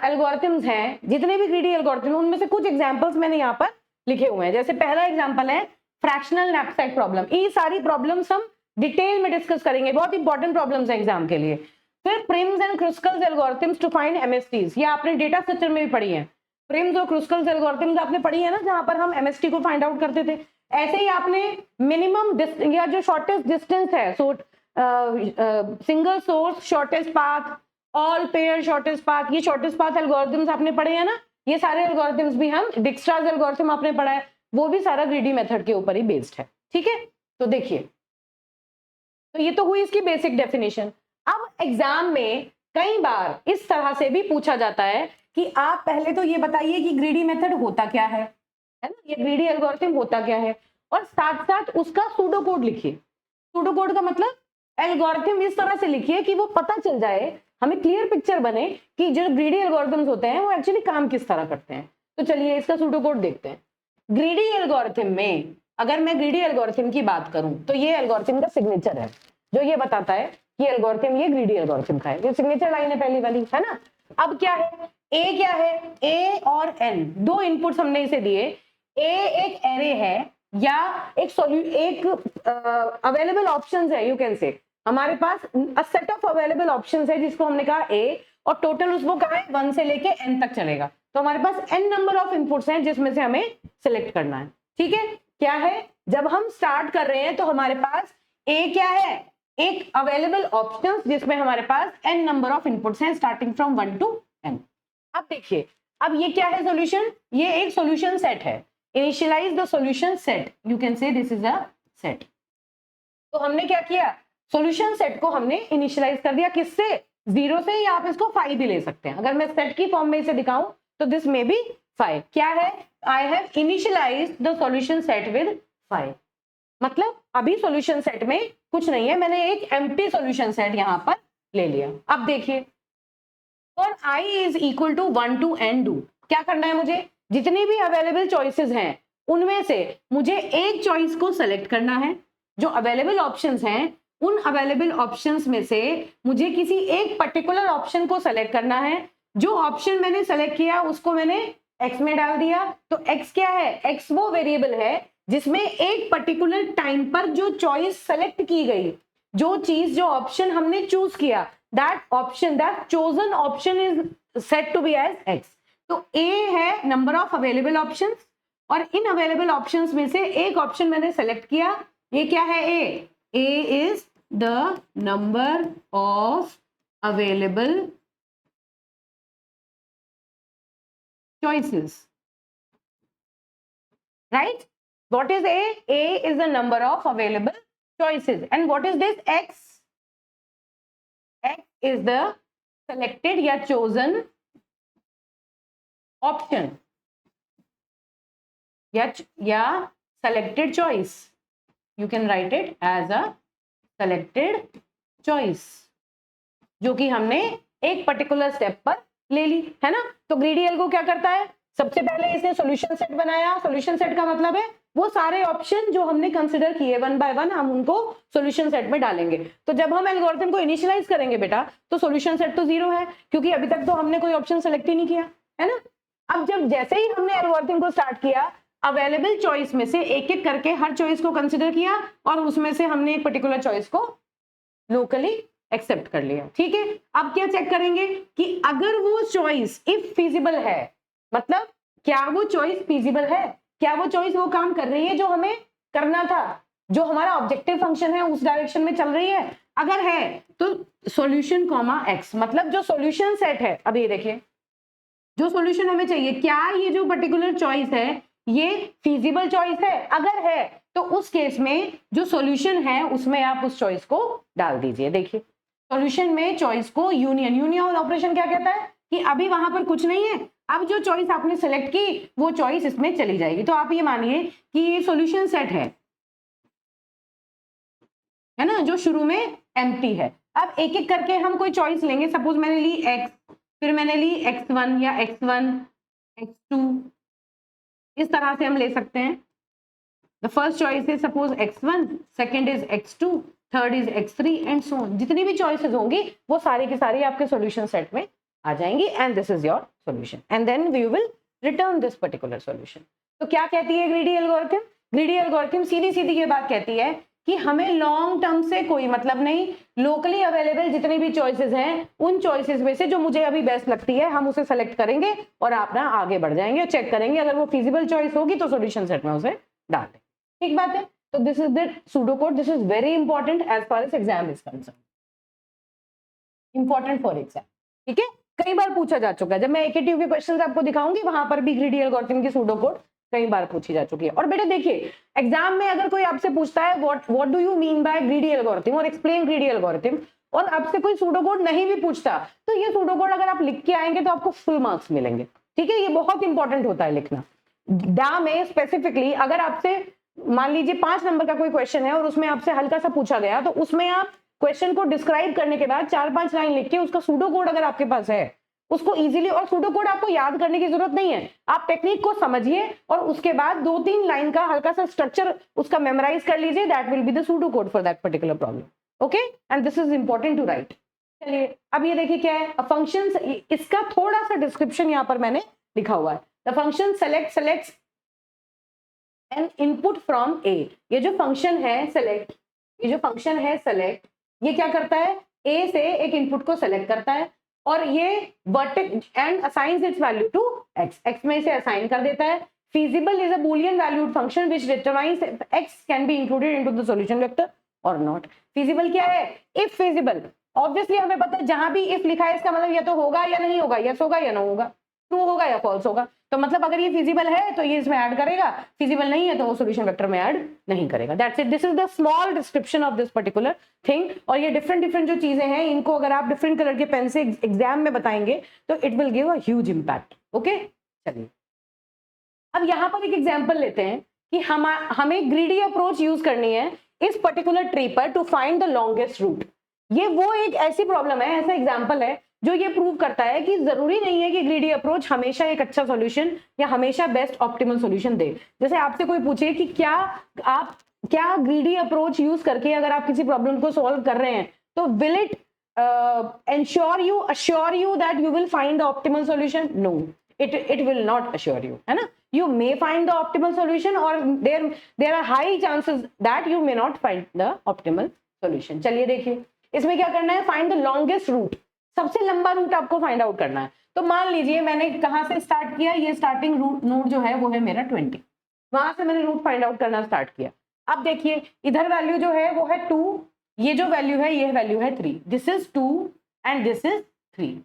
एल्गोरिथम्स हैं, जितने भी ग्रीडी एल्गोरिथम हैं उनमें से कुछ एग्जांपल्स मैंने यहाँ पर लिखे हुए हैं। जैसे पहला एग्जांपल है फ्रैक्शनल नैपसैक प्रॉब्लम। ये सारी प्रॉब्लम्स हम डिटेल में डिस्कस करेंगे, बहुत इंपॉर्टेंट प्रॉब्लम्स है एग्जाम के लिए। फिर Prim's and Kruskal's algorithms to find MSTs, ये आपने डेटा स्ट्रक्चर में भी पढ़ी है। प्रिम्स और क्रुस्कल्स एल्गोरिथम्स आपने पढ़ी है ना, जहां पर हम एमएसटी को फाइंड आउट करते थे। ऐसे ही आपने मिनिमम या जो शॉर्टेस्ट डिस्टेंस है, single source shortest path, all pair shortest path, ये शॉर्टेस्ट पाथ एल्गोरिथम्स आपने पढ़े हैं ना। ये सारे एल्गोरिथम्स भी हम, डिक्स्ट्राज एल्गोरिथम आपने पढ़ा है, वो भी सारा ग्रीडी मेथड के ऊपर ही बेस्ड है। ठीक है, तो देखिए, तो ये तो हुई इसकी बेसिक डेफिनेशन। अब एग्जाम में कई बार इस तरह से भी पूछा जाता है कि आप पहले तो ये बताइए कि ग्रीडी मेथड होता क्या है ना, ये ग्रीडी एल्गोरिथम होता क्या है, और साथ साथ उसका सूडो कोड लिखिए। सूडो कोड का मतलब एल्गोरिथम इस तरह से लिखिए कि वो पता चल जाए, हमें क्लियर पिक्चर बने कि जो ग्रीडी एल्गोरिथम्स होते हैं वो एक्चुअली काम किस तरह करते हैं। तो चलिए इसका सूडो कोड देखते हैं। ग्रीडी एल्गोरिथम में अगर मैं ग्रीडी एल्गोरिथम की बात करूं तो ये एल्गोरिथम का सिग्नेचर है, जो ये बताता है कि एल्गोरिथम ये ग्रीडी एल्गोरिथम का है। ये सिग्नेचर लाइन है पहली वाली, है ना। अब क्या है, ए क्या है, ए और एन दो इनपुट्स हमने इसे दिए। ए एक एरे है या एक अवेलेबल ऑप्शंस है, यू कैन से, हमारे पास a set of available options है जिसको हमने कहा ए, और टोटल उसको कहा है 1 से लेके n तक चलेगा। तो हमारे पास n नंबर ऑफ इनपुट्स हैं जिसमें से हमें सिलेक्ट करना है। ठीक है, क्या है, जब हम स्टार्ट कर रहे हैं तो हमारे पास a क्या है, एक अवेलेबल ऑप्शंस जिसमें हमारे पास n नंबर ऑफ इनपुट्स हैं स्टार्टिंग फ्रॉम 1 to n। अब देखिए, अब ये क्या है सॉल्यूशन, ये एक सॉल्यूशन सेट है। Initialise the solution set, you can say this is a set. तो हमने क्या किया, सॉल्यूशन सेट को हमने इनिशियलाइज कर दिया, किससे, 0 से, या आप इसको 5 भी ले सकते हैं। अगर मैं सेट की फॉर्म में इसे दिखाऊं तो दिस में बी 5। क्या है, I have initialised the solution set with 5, मतलब अभी सॉल्यूशन सेट में कुछ नहीं है, मैंने एक एम्प्टी सॉल्यूशन सेट यहां पर ले लिया। अब देखिए, for i is equal to 1 to n do, क्या करना है मुझे, जितनी भी अवेलेबल चॉइसेस हैं उनमें से मुझे एक चॉइस को सेलेक्ट करना है। जो अवेलेबल ऑप्शंस हैं उन अवेलेबल ऑप्शंस में से मुझे किसी एक पर्टिकुलर ऑप्शन को सेलेक्ट करना है। जो ऑप्शन मैंने सेलेक्ट किया उसको मैंने x में डाल दिया। तो x क्या है, x वो वेरिएबल है जिसमें एक पर्टिकुलर टाइम पर जो चॉइस सेलेक्ट की गई, जो चीज, जो ऑप्शन हमने चूज किया, that option, that chosen option is set to be as x। तो a है नंबर ऑफ अवेलेबल ऑप्शंस, और इन अवेलेबल ऑप्शंस में से एक ऑप्शन मैंने सेलेक्ट किया, ये क्या है, a is the number of available choices, right? What is a is the number of available choices, and what is this x is the selected या chosen option या selected choice, you can write it as a selected choice, जो कि हमने एक particular step पर ले ली, है ना। तो ग्रीडी एल्गो क्या करता है, सबसे पहले इसने सॉल्यूशन सेट बनाया। सॉल्यूशन सेट का मतलब है वो सारे ऑप्शन जो हमने कंसिडर किए 1 by 1 हम उनको सॉल्यूशन सेट में डालेंगे। तो जब हम एल्गोरिथम को इनिशियलाइज करेंगे बेटा, तो सॉल्यूशन सेट तो 0 है, क्योंकि अभी तक तो हमने कोई ऑप्शन सेलेक्ट ही नहीं किया, है ना। अब जब जैसे ही हमने एल्गोरिथम को स्टार्ट किया, अवेलेबल चॉइस में से एक एक करके हर चॉइस को कंसिडर किया, और उसमें से हमने एक पर्टिकुलर चॉइस को लोकली एक्सेप्ट कर लिया। ठीक है, अब क्या चेक करेंगे कि अगर वो चॉइस इफ फीजिबल है, मतलब क्या वो चॉइस फीजिबल है, क्या वो चॉइस वो काम कर रही है जो हमें करना था, जो हमारा ऑब्जेक्टिव फंक्शन है उस डायरेक्शन में चल रही है। अगर है तो सॉल्यूशन कॉमा एक्स, मतलब जो सॉल्यूशन सेट है, अब ये देखिए, जो सॉल्यूशन हमें चाहिए, क्या ये जो पर्टिकुलर चॉइस है ये फीजिबल चॉइस है। अगर है तो उस केस में जो सॉल्यूशन है उसमें आप उस चॉइस को डाल दीजिए। देखिए, सॉल्यूशन में चॉइस को यूनियन ऑपरेशन क्या कहता है कि अभी वहां पर कुछ नहीं है, अब जो चॉइस आपने सेलेक्ट की वो चॉइस इसमें चली जाएगी। तो आप ये मानिए कि ये सॉल्यूशन सेट है ना, जो शुरू में एम्प्टी है। अब एक एक करके हम कोई चॉइस लेंगे। सपोज मैंने ली x, फिर मैंने ली x1 या x1 x2, इस तरह से हम ले सकते हैं। The first choice is suppose x1, second is x2, third is x3 and so on. जितनी भी चॉइसेस होंगी वो सारी की सारी आपके सॉल्यूशन सेट में आ जाएंगी, and this is your solution, and then we will return this particular solution. तो क्या कहती है ग्रीडी एल्गोरिथम? ग्रीडी एल्गोरिथम सीधी सीधी ये बात कहती है कि हमें लॉन्ग टर्म से कोई मतलब नहीं, लोकली अवेलेबल जितनी भी चॉइसेस हैं उन चॉइसेस में से जो मुझे अभी बेस्ट लगती है हम उसे सेलेक्ट करेंगे और आप ना आगे बढ़ जाएंगे और चेक करेंगे, अगर वो फिजिबल चॉइस होगी तो सॉल्यूशन सेट में उसे डाल दें। ठीक बात है। तो this is the pseudo code, this is very important as far as exam is concern, important for exam. ठीक है, कई बार पूछा जा चुका है, जब मैं एकेटीयू के क्वेश्चंस आपको दिखाऊंगी वहां पर भी ग्रीडी एल्गोरिथम की सूडो कोड कई बार पूछी जा चुकी है। और बेटे देखिए, एग्जाम में अगर कोई आपसे पूछता है what do you mean by greedy algorithm और एक्सप्लेन ग्रीडी एल्गोरिथम, और आपसे कोई सूडो कोड नहीं भी पूछता, तो ये सूडो कोड अगर आप लिख के आएंगे तो आपको फुल मार्क्स मिलेंगे। ठीक है, ये बहुत इंपॉर्टेंट होता है लिखना। डा में स्पेसिफिकली अगर आपसे मान लीजिए 5 नंबर का कोई क्वेश्चन है और उसमें आपसे हल्का सा पूछा गया, तो उसमें आप क्वेश्चन को डिस्क्राइब करने के बाद 4-5 लाइन लिख के उसका सूडो कोड अगर आपके पास है उसको इजीली, और सूडो कोड आपको याद करने की जरूरत नहीं है, आप टेक्निक को समझिए और उसके बाद 2-3 लाइन का हल्का सा स्ट्रक्चर उसका मेमोराइज कर लीजिए, that will be the pseudo code for that particular problem. Okay, and this is important to write. चलिए अब ये देखिए क्या है फंक्शंस, इसका थोड़ा सा डिस्क्रिप्शन यहां पर मैंने लिखा हुआ है। The function selects an input from A. ये जो फंक्शन है सेलेक्ट, ये जो फंक्शन है सेलेक्ट, ये क्या करता है, ए से एक इनपुट को सेलेक्ट करता है और ये vertex and assigns its value to x, x में इसे असाइन कर देता है। feasible is a boolean valued function which determines if x can be included into the solution vector or not। feasible क्या है, if feasible, ऑब्वियसली हमें पता है जहां भी if लिखा है इसका मतलब या तो होगा या नहीं होगा, यस होगा या नो होगा, ट्रू होगा या फॉल्स होगा। तो मतलब अगर ये फिजिबल है तो ये इसमें ऐड करेगा, फिजिबल नहीं है तो वो सॉल्यूशन वेक्टर में ऐड नहीं करेगा। That's it, this is the small description of this particular thing. और ये डिफरेंट डिफरेंट जो चीजें हैं इनको अगर आप डिफरेंट कलर के पेन से एग्जाम में बताएंगे तो it will give a huge impact. Okay, चलिए अब यहां पर एक एग्जांपल लेते हैं कि हमें ग्रीडी अप्रोच यूज करनी है इस पर्टिकुलर ट्री पर to find the longest route. ये वो एक ऐसी प्रॉब्लम है, ऐसा एग्जांपल है जो ये प्रूव करता है कि जरूरी नहीं है कि ग्रीडी अप्रोच हमेशा एक अच्छा सॉल्यूशन या हमेशा बेस्ट ऑप्टिमल सॉल्यूशन दे। जैसे आपसे कोई पूछे कि क्या ग्रीडी अप्रोच यूज करके अगर आप किसी प्रॉब्लम को सॉल्व कर रहे हैं तो will it assure you that you will find the optimal solution? No, it will not assure you, है ना। You may find the optimal solution or there are high chances that you may not find the optimal solution। चलिए देखिए इसमें क्या करना है, find the longest root, सबसे लंबा रूट आपको फाइंड आउट करना है। तो मान लीजिए मैंने कहां से स्टार्ट किया, ये स्टार्टिंग रूट नोड जो है वो है मेरा 20, वहां से मैंने रूट फाइंड आउट करना स्टार्ट किया। अब देखिए इधर वैल्यू जो है वो है 2, ये जो वैल्यू है ये वैल्यू है 3, this is 2 and this is 3,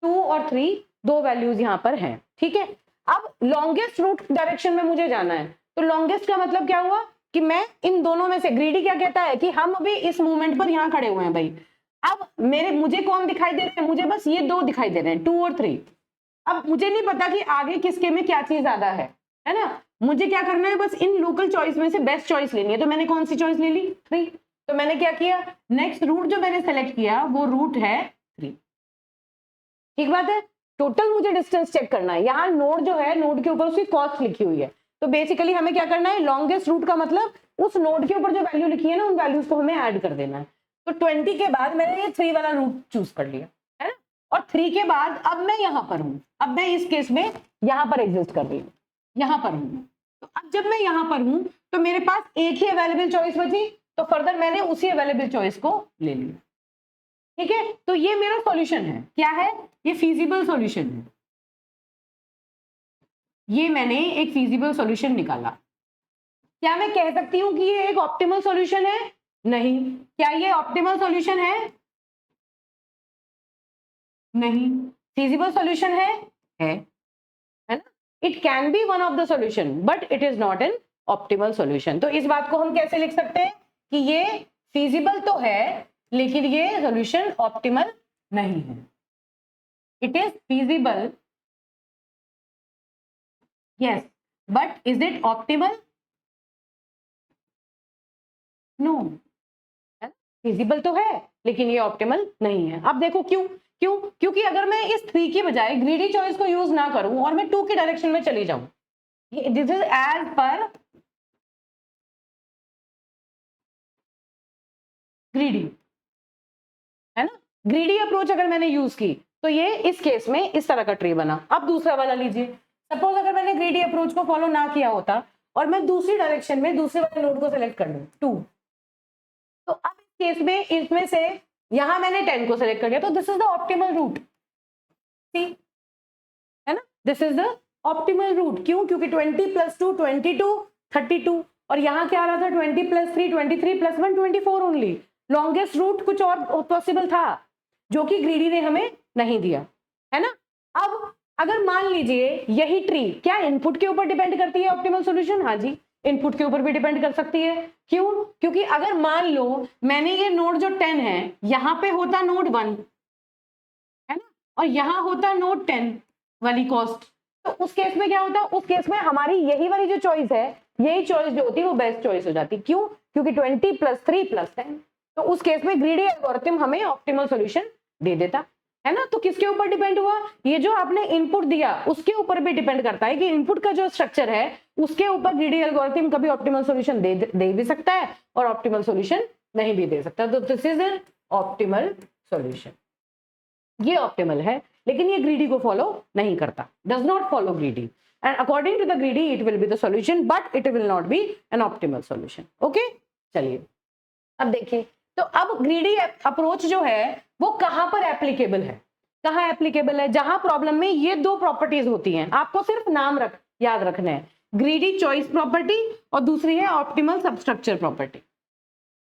2 और 3 दो वैल्यूज यहां पर हैं। ठीक है, अब लॉन्गेस्ट रूट डायरेक्शन में मुझे जाना है, तो लॉन्गेस्ट का मतलब क्या हुआ कि मैं इन दोनों में से, ग्रीडी क्या कहता है कि हम अभी इस मूवमेंट पर यहां खड़े हुए हैं भाई, अब मुझे कौन दिखाई दे रहे हैं, मुझे बस ये दो दिखाई दे रहे हैं 2 और 3। अब मुझे नहीं पता कि आगे किसके में क्या चीज ज्यादा है ना, मुझे क्या करना है, बस इन लोकल चॉइस में से बेस्ट चॉइस लेनी है। तो मैंने कौन सी चॉइस ले ली, 3। तो मैंने क्या किया, नेक्स्ट रूट जो मैंने सेलेक्ट किया वो रूट है 3। ठीक बात है, टोटल मुझे डिस्टेंस चेक करना है। यहाँ नोड जो है, नोड के ऊपर उसकी कॉस्ट लिखी हुई है, तो बेसिकली हमें क्या करना है, लॉन्गेस्ट रूट का मतलब उस नोड के ऊपर जो वैल्यू लिखी है ना उन वैल्यूज को हमें ऐड कर देना है। तो 20 के बाद मैंने ये 3 वाला रूट चूज कर लिया है ना, और 3 के बाद अब मैं यहां पर हूं, अब मैं इस केस में यहां पर एग्जिस्ट कर रही हूं, यहां पर हूं। तो अब जब मैं यहां पर हूं तो मेरे पास एक ही अवेलेबल चॉइस बची, तो फर्दर मैंने उसी अवेलेबल चॉइस को ले लिया। ठीक है, तो ये मेरा सॉल्यूशन है, क्या है, ये फीजिबल सॉल्यूशन है, ये मैंने एक फीजिबल सॉल्यूशन निकाला। क्या मैं कह सकती हूं कि ये एक ऑप्टिमल सॉल्यूशन है? नहीं। क्या ये ऑप्टिमल सॉल्यूशन है? नहीं। फीजिबल सॉल्यूशन है ना। It can B one of the solution but it is not an optimal solution. तो इस बात को हम कैसे लिख सकते हैं कि ये फीजिबल तो है लेकिन ये सॉल्यूशन ऑप्टिमल नहीं है। It is feasible, yes, but is it optimal? No, feasible तो है लेकिन ये ऑप्टिमल नहीं है। अब देखो क्यों, क्योंकि अगर मैं इस 3 की बजाय ग्रीडी चॉइस को यूज ना करूं और मैं 2 की डायरेक्शन में चली जाऊं, this is as per greedy, है ना। ग्रीडी अप्रोच अगर मैंने यूज की तो ये इस केस में इस तरह का ट्री बना। अब दूसरा वाला लीजिए, सपोज अगर मैंने ग्रीडी अप्रोच को फॉलो ना किया होता और मैं दूसरी डायरेक्शन में दूसरे वाले नोड को सेलेक्ट कर लूं 2, तो अब इस केस में इसमें से यहां मैंने 10 को सेलेक्ट कर लिया, तो this is the optimal route, है ना, this is the optimal route. क्यों? क्योंकि 20 + 2 22 32, और यहाँ क्या आ रहा था 20 + 3 23 + 1 24 ओनली। लॉन्गेस्ट रूट कुछ और पॉसिबल था जो कि ग्रीडी ने हमें नहीं दिया, है ना। अब अगर मान लीजिए यही ट्री क्या इनपुट के ऊपर डिपेंड करती है ऑप्टिमल सॉल्यूशन? हाँ जी, इनपुट के ऊपर भी डिपेंड कर सकती है। क्यों? क्योंकि अगर मान लो मैंने ये नोड जो 10 है यहाँ पे होता नोड 1, है ना, और यहाँ होता नोड 10 वाली कॉस्ट, तो उस केस में क्या होता? उस केस में हमारी यही वाली जो चॉइस है, यही चॉइस जो होती है वो बेस्ट चॉइस हो जाती। क्यों? क्योंकि 20 + 3 + 10, तो उस केस में ग्रीडी एल्गोरिथम हमें ऑप्टिमल सॉल्यूशन दे देता, है ना। तो किसके ऊपर डिपेंड हुआ? ये जो आपने इनपुट दिया उसके ऊपर भी डिपेंड करता है कि इनपुट का जो स्ट्रक्चर है उसके ऊपर ग्रीडी एल्गोरिथम कभी ऑप्टिमल सॉल्यूशन दे भी सकता है और ऑप्टिमल सॉल्यूशन नहीं भी दे सकता। तो this is an optimal solution, ये ऑप्टिमल है, लेकिन ये ग्रीडी को फॉलो नहीं करता, does not follow greedy, and according to the greedy it will be the solution but it will not be an optimal solution। okay, चलिए अब देखिए, तो अब ग्रीडी अप्रोच जो है वो कहां पर एप्लीकेबल है? कहां एप्लीकेबल है? जहां प्रॉब्लम में ये दो प्रॉपर्टीज होती हैं, आपको सिर्फ नाम याद रखना है, ग्रीडी चॉइस प्रॉपर्टी और दूसरी है ऑप्टिमल सबस्ट्रक्चर प्रॉपर्टी।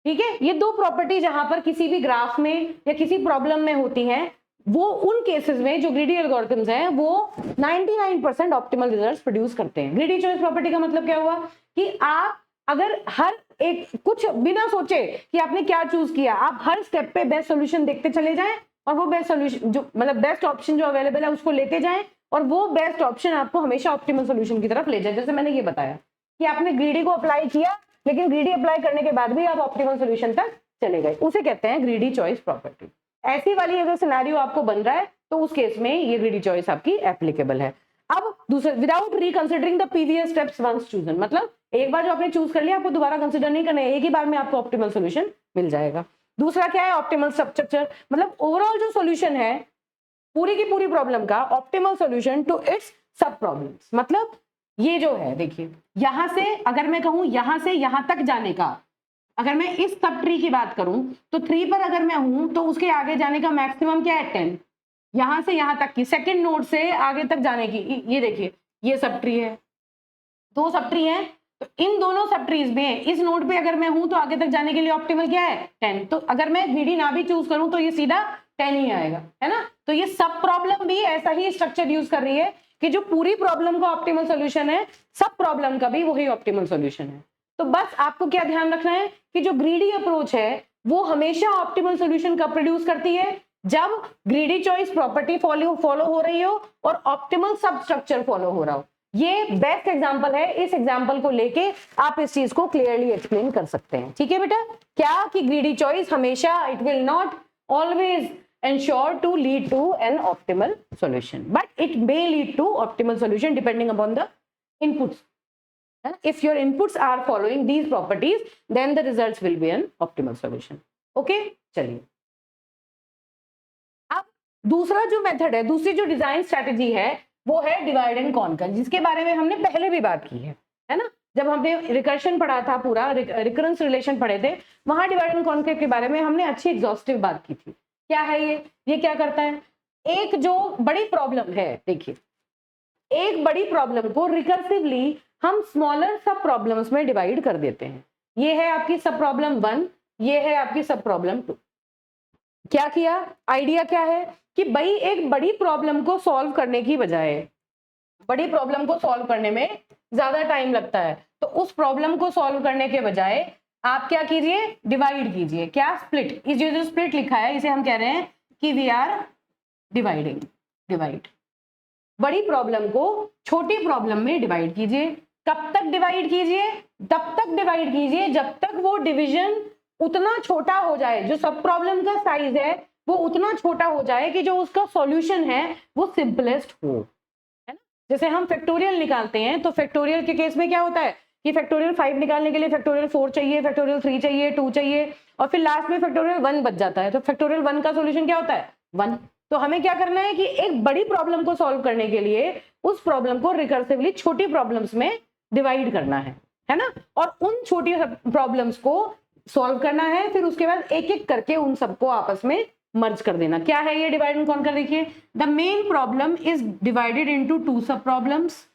ठीक है, ये दो प्रॉपर्टी जहां पर किसी भी ग्राफ में या किसी प्रॉब्लम में होती हैं, वो उन केसेस में जो ग्रीडी एल्गोरिथम्स हैं वो 99% ऑप्टिमल रिजल्ट्स प्रोड्यूस करते हैं। ग्रीडी चॉइस प्रॉपर्टी का मतलब क्या हुआ कि आप अगर हर एक कुछ बिना सोचे कि आपने क्या चूज किया, आप हर स्टेप पे बेस्ट सॉल्यूशन देखते चले जाएं और वो बेस्ट सॉल्यूशन जो मतलब बेस्ट ऑप्शन जो अवेलेबल है उसको लेते जाएं और वो बेस्ट ऑप्शन आपको हमेशा ऑप्टिमल सॉल्यूशन की तरफ ले जाए। जैसे मैंने ये बताया कि आपने ग्रीडी को अप्लाई किया, लेकिन ग्रीडी अप्लाई करने के बाद भी आप ऑप्टिमल सॉल्यूशन तक चले गए, उसे कहते हैं ग्रीडी चॉइस प्रॉपर्टी। ऐसी वाली अगर सिनेरियो आपको बन रहा है तो उस केस में ये ग्रीडी चॉइस आपकी एप्लीकेबल है। अब दूसरा, without reconsidering the previous steps once chosen, मतलब एक बार जो आपने चूज कर लिया आपको दोबारा कंसिडर नहीं करना है, एक ही बार में आपको ऑप्टिमल सॉल्यूशन मिल जाएगा। दूसरा क्या है? ऑप्टिमल सबस्ट्रक्चर, मतलब ओवरऑल जो सॉल्यूशन है पूरी की पूरी प्रॉब्लम का ऑप्टिमल सॉल्यूशन टू इट्स सब प्रॉब्लम्स। मतलब ये जो है देखिए, यहां से अगर मैं कहूं यहां से यहां तक जाने का, अगर मैं इस सब ट्री की बात करूं तो 3 पर अगर मैं हूं तो उसके आगे जाने का मैक्सिमम क्या है? 10। यहां से यहां तक की सेकंड नोड से आगे तक जाने की, ये देखिए ये सब ट्री है, दो सब ट्री है, तो इन दोनों सब ट्रीज में इस नोड पे अगर मैं हूं तो आगे तक जाने के लिए ऑप्टिमल क्या है? 10। तो अगर मैं ग्रीडी ना भी चूज करूं तो ये सीधा 10 ही आएगा, है ना। तो ये सब प्रॉब्लम भी ऐसा ही स्ट्रक्चर यूज कर रही है कि जो पूरी प्रॉब्लम का ऑप्टिमल सॉल्यूशन है, सब प्रॉब्लम का भी वही ऑप्टिमल सॉल्यूशन है। तो बस आपको क्या ध्यान रखना है कि जो ग्रीडी अप्रोच है वो हमेशा ऑप्टिमल सॉल्यूशन कब प्रोड्यूस करती है? जब ग्रीडी चॉइस प्रॉपर्टी फॉलो हो रही हो और ऑप्टिमल सब स्ट्रक्चर फॉलो हो रहा हो। ये बेस्ट एग्जांपल है, इस एग्जांपल को लेके आप इस चीज को क्लियरली एक्सप्लेन कर सकते हैं। ठीक है बेटा, क्या कि ग्रीडी चॉइस हमेशा it will not always ensure to lead to an optimal solution, but it may lead to optimal solution depending upon the inputs. If your inputs are following these properties, then the results will be an optimal solution. Okay, चलिए अब दूसरा जो method है, दूसरी जो design strategy है वो है डिवाइड एंड कॉन्कर, जिसके बारे में हमने पहले भी बात की है ना। जब हमने रिकर्शन पढ़ा था, पूरा रिकरेंस रिलेशन पढ़े थे, वहां डिवाइड एंड कॉन्कर के बारे में हमने अच्छी एग्जॉस्टिव बात की थी। क्या है ये क्या करता है? एक जो बड़ी प्रॉब्लम है, देखिए एक बड़ी प्रॉब्लम को रिकर्सिवली हम स्मॉलर सब प्रॉब्लम्स में डिवाइड कर देते हैं। ये है आपकी सब प्रॉब्लम 1, ये है आपकी सब प्रॉब्लम 2। क्या किया? आइडिया क्या है कि भाई एक बड़ी प्रॉब्लम को सॉल्व करने की बजाय, बड़ी प्रॉब्लम को सॉल्व करने में ज्यादा टाइम लगता है, तो उस प्रॉब्लम को सॉल्व करने के बजाय आप क्या कीजिए? डिवाइड कीजिए। क्या? स्प्लिट। इस जो स्प्लिट लिखा है इसे हम कह रहे हैं कि वी आर डिवाइडिंग। डिवाइड, बड़ी प्रॉब्लम को छोटी प्रॉब्लम में डिवाइड कीजिए। कब तक डिवाइड कीजिए? तब तक डिवाइड कीजिए जब तक वो डिवीजन उतना छोटा हो जाए, जो सब प्रॉब्लम का साइज है वो उतना छोटा हो जाए कि जो उसका सॉल्यूशन है वो सिंपलेस्ट हो, है ना। जैसे हम फैक्टोरियल निकालते हैं तो फैक्टोरियल के केस में क्या होता है कि फैक्टोरियल 5 निकालने के लिए फैक्टोरियल 4 चाहिए, फैक्टोरियल 3 चाहिए, 2 चाहिए और फिर लास्ट में फैक्टोरियल 1 बच जाता है। तो फैक्टोरियल 1 का सॉल्यूशन क्या होता है? 1। तो हमें क्या करना है कि एक बड़ी प्रॉब्लम को सॉल्व करने के लिए उस प्रॉब्लम को रिकर्सिवली छोटी प्रॉब्लम्स में डिवाइड करना है ना। और उन छोटी प्रॉब्लम्स को सॉल्व करना है, फिर उसके बाद एक एक करके उन सबको आपस में मर्ज कर देना। क्या है ये डिवाइड एंड कॉन्कर? देखिए, the main problem is divided into 2 sub problems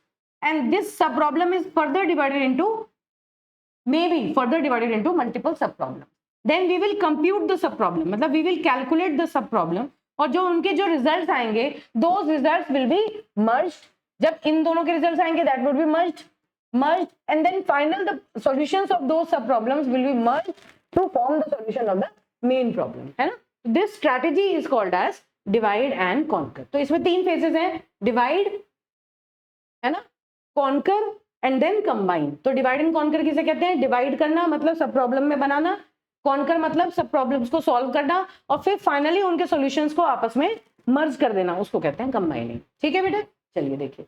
and this sub problem is further divided into multiple sub problem. Then we will compute the sub problem, मतलब we will calculate the sub problem, और जो उनके जो results आएंगे those results will be merged. जब इन दोनों के रिजल्ट्स आएंगे that would be merged and then final the solutions of those sub problems will be merged to form the solution of the main problem, है ना? This strategy is called as divide and conquer। तो इसमें 3 phases हैं, divide, है ना, conquer and then combine। तो divide and conquer किसे कहते हैं? divide करना मतलब सब प्रॉब्लम में बनाना, conquer मतलब सब प्रॉब्लम्स को सॉल्व करना, और फिर फाइनली उनके सॉल्यूशंस को आपस में मर्ज कर देना, उसको कहते हैं कंबाइनिंग। ठीक है बेटा, चलिए देखिए,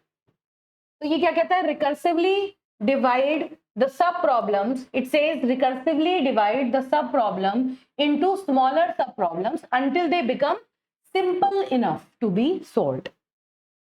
तो ये क्या कहता है? Recursively divide the sub problems, it says recursively divide the sub problem into smaller sub problems until they become simple enough to be solved.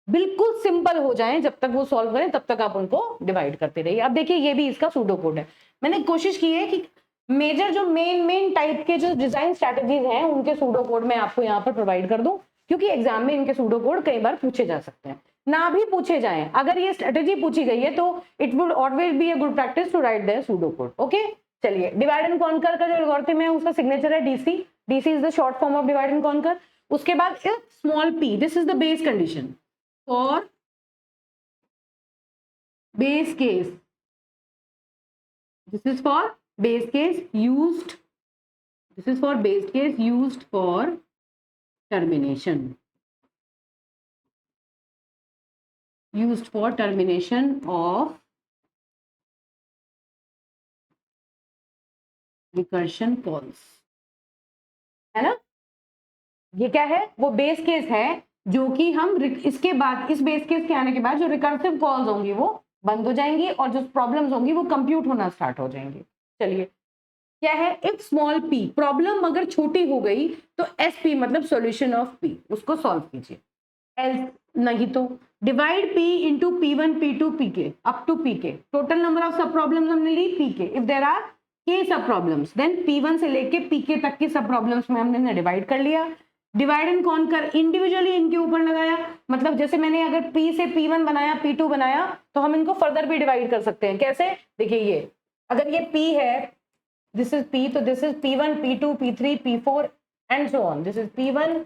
बिल्कुल सिंपल हो जाएं, जब तक वो सॉल्व करें तब तक आप उनको डिवाइड करते रहिए। अब देखिए, ये भी इसका सूडो कोड है। मैंने कोशिश की है कि मेजर जो मेन टाइप के जो डिजाइन स्ट्रेटजीज हैं उनके सूडो कोड मैं आपको यहाँ पर प्रोवाइड कर दूं, क्योंकि एग्जाम में इनके सूडो कोड कई बार पूछे जा सकते हैं, ना भी पूछे जाएं। अगर ये स्ट्रेटेजी पूछी गई है तो it would always be a good practice to write their pseudo code. Okay, चलिए, डिवाइड एंड कॉन्कर का जो एल्गोरिथम है उसका सिग्नेचर है DC. DC is the short form of divide and conquer. उसके बाद if small P, this is the base condition for base case, this is for base case used, this is for base case used for termination, used for termination of recursion calls, है ना? ये क्या है? वो base case है जो कि हम इसके बाद, इस बेस केस के आने के बाद जो रिकर्सिव कॉल्स होंगी वो बंद हो जाएंगी और जो प्रॉब्लम्स होंगी वो कंप्यूट होना स्टार्ट हो जाएंगे। चलिए, क्या है? इफ स्मॉल पी, प्रॉब्लम अगर छोटी हो गई तो एस पी मतलब सॉल्यूशन ऑफ पी, उसको सॉल्व कीजिए। एल्स नहीं तो divide P into P1 P2 Pk up to Pk। Total number of sub problems हमने ली Pk। If there are K sub problems then P1 से लेके Pk तक की सब प्रॉब्लम्स में हमने डिवाइड कर लिया। डिवाइड एंड कॉन्कर इंडिविजुअली इनके ऊपर लगाया, मतलब जैसे मैंने अगर P से P1 बनाया, P2 बनाया, तो हम इनको फर्दर भी डिवाइड कर सकते हैं। कैसे? देखिए, ये अगर ये P है, दिस इज P, तो this is P1 P2 P3 P4 and so on. This is P1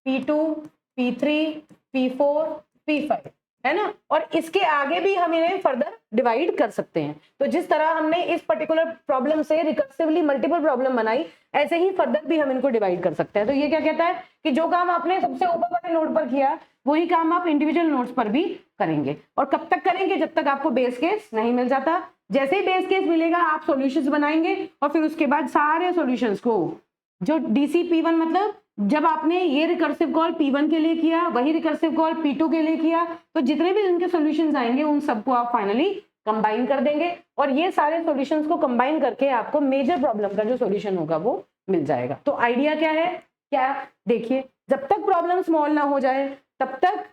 P2 P3 P4 P5, है ना? और इसके आगे भी हम इन्हें फर्दर डिवाइड कर सकते हैं। तो जिस तरह हमने इस पर्टिकुलर प्रॉब्लम से रिकर्सिवली मल्टीपल प्रॉब्लम बनाई, ऐसे ही फर्दर भी हम इनको डिवाइड कर सकते हैं। तो ये क्या कहता है कि जो काम आपने सबसे ऊपर वाले नोड पर किया वही काम आप इंडिविजुअल नोड्स पर भी करेंगे। और कब तक करेंगे? जब तक आपको बेस केस नहीं मिल जाता। जैसे ही बेस केस मिलेगा आप सॉल्यूशंस बनाएंगे और फिर उसके बाद सारे सॉल्यूशंस को, जो डीसी P1 मतलब जब आपने ये रिकर्सिव कॉल P1 के लिए किया, वही रिकर्सिव कॉल P2 के लिए किया, तो जितने भी इनके सॉल्यूशंस आएंगे उन सबको आप फाइनली कंबाइन कर देंगे और ये सारे सॉल्यूशंस को कंबाइन करके आपको मेजर प्रॉब्लम का जो सॉल्यूशन होगा वो मिल जाएगा। तो आइडिया क्या है? क्या देखिए, जब तक प्रॉब्लम स्मॉल ना हो जाए तब तक,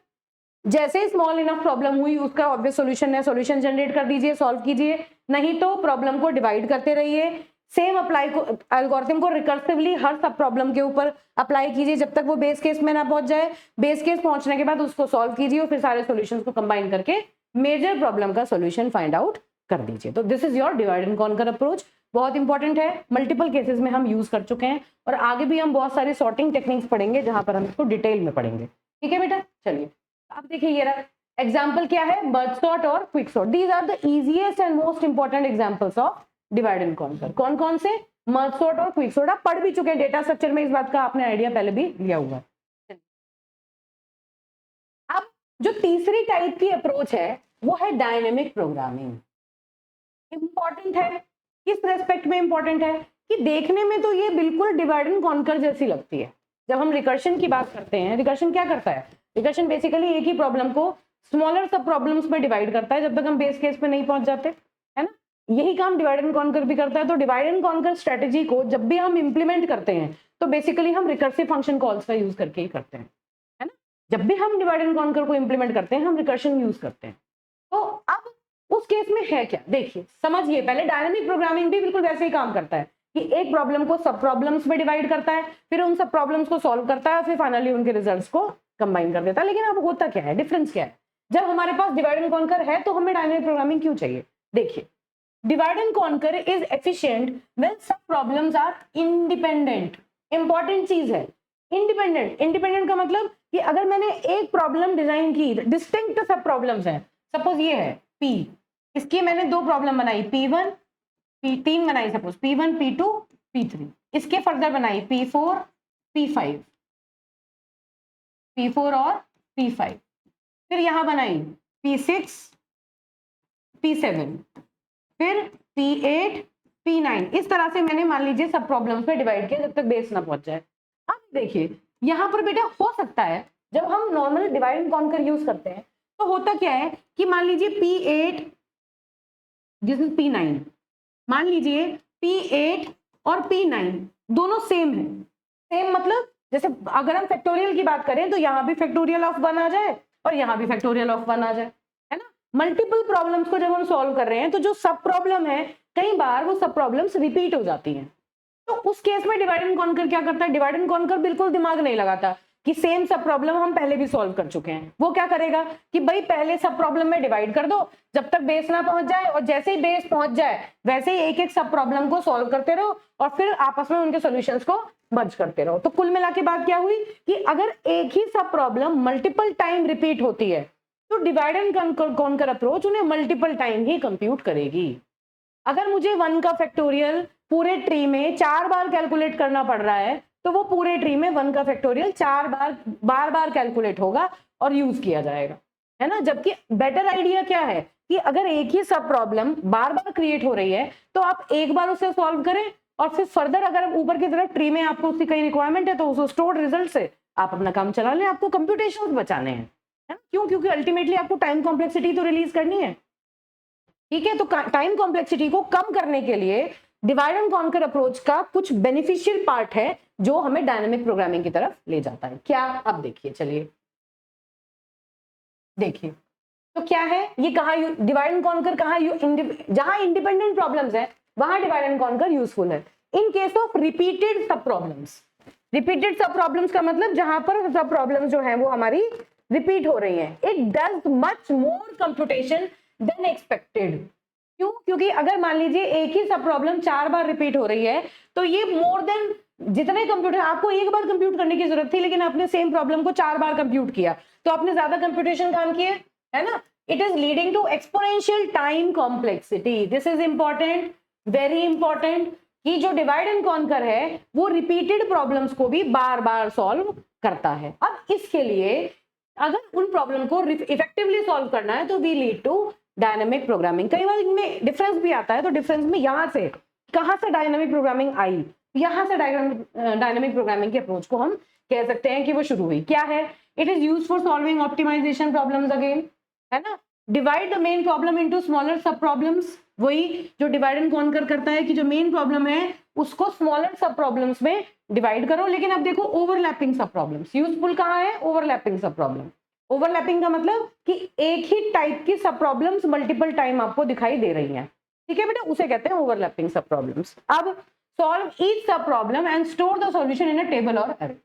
जैसे ही स्मॉल इनफ प्रॉब्लम हुई उसका ऑब्वियस सॉल्यूशन है, सॉल्यूशन जनरेट कर दीजिए, सॉल्व कीजिए। नहीं तो प्रॉब्लम को डिवाइड करते रहिए। सेम अप्लाई को एल्गोरिथम को रिकर्सिवली हर सब प्रॉब्लम के ऊपर अप्लाई कीजिए जब तक वो बेस केस में ना पहुंच जाए। बेस केस पहुंचने के बाद उसको सॉल्व कीजिए और फिर सारे सॉल्यूशंस को कंबाइन करके मेजर प्रॉब्लम का सॉल्यूशन फाइंड आउट कर दीजिए। तो this is your divide and conquer approach. बहुत इंपॉर्टेंट है, मल्टीपल केसेस में हम यूज कर चुके हैं और आगे भी हम बहुत सारी सॉर्टिंग टेक्निक्स पढ़ेंगे जहां पर हम इसको डिटेल में पढ़ेंगे। ठीक है बेटा, चलिए अब देखिए ये रहा एग्जाम्पल क्या है, मर्ज सॉर्ट और quick sort. These are the easiest and most important examples of divide and conquer. कौन कौन से? मर्ज सॉर्ट और क्विक सॉर्ट। आप पढ़ भी चुके हैं डेटा स्ट्रक्चर में, इस बात का आपने आइडिया पहले भी लिया हुआ है। अब जो तीसरी टाइप की अप्रोच है वो है डायनेमिक प्रोग्रामिंग। इंपॉर्टेंट है, किस रेस्पेक्ट में इंपॉर्टेंट है कि देखने में तो ये बिल्कुल डिवाइड एंड कॉन्कर जैसी लगती है। जब हम रिकर्शन की बात करते हैं, रिकर्शन क्या करता है? रिकर्शन बेसिकली एक ही प्रॉब्लम को स्मॉलर सब प्रॉब्लम्स में डिवाइड करता है जब तक हम बेस केस पे नहीं पहुंच जाते, है ना? यही काम डिवाइड एंड कॉन्कर भी करता है। तो डिवाइड एंड कॉन्कर स्ट्रेटेजी को जब भी हम इंप्लीमेंट करते हैं तो बेसिकली हम रिकर्सिव फंक्शन कॉल्स का यूज करके ही करते हैं, है ना? जब भी हम डिवाइड एंड कॉन्कर को इंप्लीमेंट करते हैं हम रिकर्शन यूज करते हैं। तो अब उस केस में है क्या, देखिए समझिए पहले। डायनेमिक प्रोग्रामिंग भी बिल्कुल वैसे ही काम करता है कि एक प्रॉब्लम को सब प्रॉब्लम्स में डिवाइड करता है, फिर उन सब प्रॉब्लम्स को सॉल्व करता है, फिर फाइनली उनके रिजल्ट्स को कंबाइन कर देता है। लेकिन अब होता क्या है, डिफरेंस क्या है? जब हमारे पास डिवाइड एंड कॉन्कर है तो हमें डायनेमिक प्रोग्रामिंग क्यों चाहिए? देखिए, divide and conquer is efficient when सब प्रॉब्लम्स आर इंडिपेंडेंट। इंपॉर्टेंट चीज है इंडिपेंडेंट। इंडिपेंडेंट का मतलब कि अगर मैंने एक प्रॉब्लम डिजाइन की, डिस्टिंक्ट सब प्रॉब्लम्स हैं, सपोज ये है P, इसकी मैंने दो प्रॉब्लम बनाई, P1 P3 बनाई, सपोज P1 P2 P3, इसके फर्दर बनाई P4 P5, P4 और P5, फिर यहां बनाई P6 P7, फिर P8 P9। इस तरह से मैंने मान लीजिए सब प्रॉब्लम्स पे डिवाइड किया जब तक बेस ना पहुंच जाए। अब देखिए यहां पर बेटा हो सकता है जब हम normal divide and conquer use करते हैं तो होता क्या है कि मान लीजिए P8 दिस इज P9, मान लीजिए P8 और P9 दोनों सेम है। सेम मतलब जैसे अगर हम फैक्टोरियल की बात करें तो यहाँ भी फैक्टोरियल ऑफ 1 आ जाए और यहाँ भी फैक्टोरियल ऑफ 1 आ जाए, है ना। मल्टीपल प्रॉब्लम्स को जब हम सॉल्व कर रहे हैं तो जो सब प्रॉब्लम है कई बार वो सब प्रॉब्लम्स रिपीट हो जाती हैं। तो उस केस में डिवाइड एंड कॉन्कर क्या करता है? डिवाइड एंड कॉन्कर बिल्कुल दिमाग नहीं लगाता कि सेम सब प्रॉब्लम हम पहले भी सॉल्व कर चुके हैं। वो क्या करेगा कि भाई पहले सब प्रॉब्लम में डिवाइड कर दो जब तक बेस ना पहुंच जाए, और जैसे ही बेस पहुंच जाए वैसे ही एक एक सब प्रॉब्लम को सॉल्व करते रहो और फिर आपस में उनके सॉल्यूशंस को मर्ज करते रहो। तो कुल मिला के बात क्या हुई कि अगर एक ही सब प्रॉब्लम मल्टीपल टाइम रिपीट होती है तो डिवाइड एंड कॉन्कर अप्रोच उन्हें मल्टीपल टाइम ही कंप्यूट करेगी। अगर मुझे 1 का फैक्टोरियल पूरे ट्री में 4 बार कैलकुलेट करना पड़ रहा है तो वो पूरे ट्री में 1 का फैक्टोरियल 4 बार कैलकुलेट होगा और यूज किया जाएगा, है ना। जबकि बेटर आइडिया क्या है कि अगर एक ही सब प्रॉब्लम बार बार क्रिएट हो रही है तो आप एक बार उसे सॉल्व करें और फिर फर्दर अगर ऊपर की तरफ ट्री में आपको उसकी कई रिक्वायरमेंट है तो उस स्टोर्ड रिजल्ट से आप अपना काम चला लें। आपको कंप्यूटेशंस बचाने हैं, है ना। क्यों? क्योंकि अल्टीमेटली आपको टाइम कॉम्प्लेक्सिटी तो रिलीज करनी है, ठीक है। तो टाइम कॉम्प्लेक्सिटी को कम करने के लिए डिवाइड एंड कॉन्कर अप्रोच का कुछ बेनिफिशियल पार्ट है जो हमें डायनेमिक प्रोग्रामिंग की तरफ ले जाता है। क्या? अब देखिए, चलिए देखिए तो क्या है ये, कहा डिवाइड एंड कॉन्कर, कहा जहां इंडिपेंडेंट प्रॉब्लम्स है वहां डिवाइड एंड कॉन्कर यूजफुल है। इन केस ऑफ रिपीटेड सब प्रॉब्लम्स, रिपीटेड सब प्रॉब्लम्स का मतलब जहां पर सब प्रॉब्लम्स जो है वो हमारी रिपीट हो रही है, it does much more computation then expected. क्यों? क्योंकि अगर मान लीजिए एक ही सब प्रॉब्लम 4 बार रिपीट हो रही है तो ये मोर देन जितने कंप्यूटर, आपको एक बार कंप्यूट करने की जरूरत थी लेकिन आपने सेम प्रॉब्लम को 4 बार कंप्यूट किया तो आपने ज्यादा कंप्यूटेशन काम किए, है ना। It is leading to exponential time complexity. This is important, very important, कि जो डिवाइड एंड कॉन्कर है वो रिपीटेड प्रॉब्लम्स को भी बार बार सॉल्व करता है। अब इसके लिए अगर उन प्रॉब्लम को इफेक्टिवली सॉल्व करना है तो we lead to dynamic programming. कई बार इनमें डिफरेंस भी आता है, तो डिफरेंस में यहां से कहां से डायनामिक प्रोग्रामिंग आई, यहां से डायनामिक प्रोग्रामिंग के अप्रोच को हम कह सकते हैं कि वो शुरू हुई। क्या है? It is used for solving optimization problems again, है ना। Divide the main problem into smaller sub problems, वही जो डिवाइड एंड कॉन्कर करता है कि जो मेन प्रॉब्लम है उसको स्मॉलर सब प्रॉब्लम्स में डिवाइड करो। लेकिन अब देखो ओवरलैपिंग सब प्रॉब्लम्स यूजफुल कहां है? ओवरलैपिंग सब प्रॉब्लम। ओवरलैपिंग का मतलब कि एक ही टाइप की सब प्रॉब्लम्स मल्टीपल टाइम आपको दिखाई दे रही हैं, ठीक है बेटा, उसे कहते हैं ओवरलैपिंग सब प्रॉब्लम्स। अब सॉल्व ईच सब problem and store the solution in a table और अरे।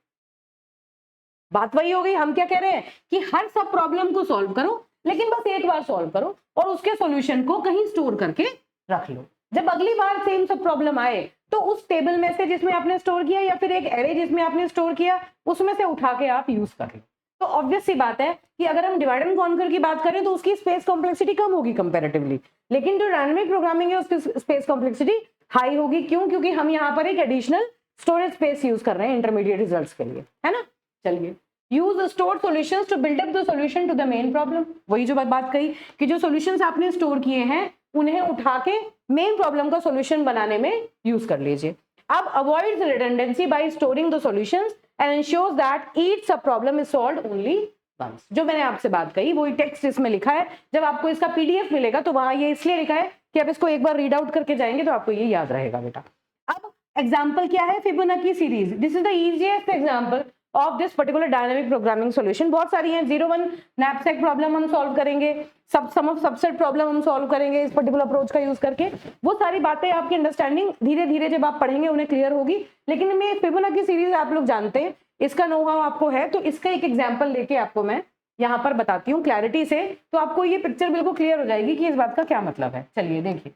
बात वही हो गई, हम क्या कह रहे हैं कि हर सब प्रॉब्लम को सॉल्व करो लेकिन बस एक बार सॉल्व करो और उसके सॉल्यूशन को कहीं स्टोर करके रख लो। जब अगली बार सेम सब प्रॉब्लम आए तो उस टेबल में से जिसमें आपने स्टोर किया या फिर एक एरे जिसमें आपने स्टोर किया उसमें से उठा के आप यूज कर लो। तो ऑब्वियस सी बात है कि अगर हम डिवाइड एंड कॉन्कर की बात करें तो उसकी स्पेस कॉम्प्लेक्सिटी कम होगी कंपैरेटिवली, लेकिन जो डायनामिक प्रोग्रामिंग है उसकी स्पेस कॉम्प्लेक्सिटी हाई होगी। क्यों? क्योंकि हम यहाँ पर एक एडिशनल स्टोरेज स्पेस यूज कर रहे हैं इंटरमीडिएट रिजल्ट्स के लिए, है ना। चलिए, use stored solutions to build up the solution to the main problem. वही जो बात कही कि जो सॉल्यूशंस आपने स्टोर किए हैं उन्हें उठा के मेन प्रॉब्लम का सॉल्यूशन बनाने में यूज कर लीजिए। अब avoid redundancy bye storing the solutions and ensures that each sub problem is solved only once। जो मैंने आपसे बात कही वही टेक्स्ट इसमें लिखा है। जब आपको इसका पीडीएफ मिलेगा तो वहां ये इसलिए लिखा है कि आप इसको एक बार रीड आउट करके जाएंगे तो आपको ये याद रहेगा बेटा। अब एग्जांपल क्या है? Fibonacci series. This is the easiest example of this particular dynamic programming solution. बहुत सारी हैं, 01 नैपसैक प्रॉब्लम हम सॉल्व करेंगे, सम ऑफ सबसेट प्रॉब्लम हम सॉल्व करेंगे इस पर्टिकुलर अप्रोच का यूज करके। वो सारी बातें आपकी अंडरस्टैंडिंग धीरे धीरे जब आप पढ़ेंगे उन्हें क्लियर होगी। लेकिन मैं फिबोनाची सीरीज आप लोग जानते हैं, इसका नो हाउ आपको है, तो इसका एक एग्जाम्पल लेके आपको मैं यहाँ पर बताती हूँ क्लैरिटी से, तो आपको ये पिक्चर बिल्कुल क्लियर हो जाएगी कि इस बात का क्या मतलब है। चलिए देखिए,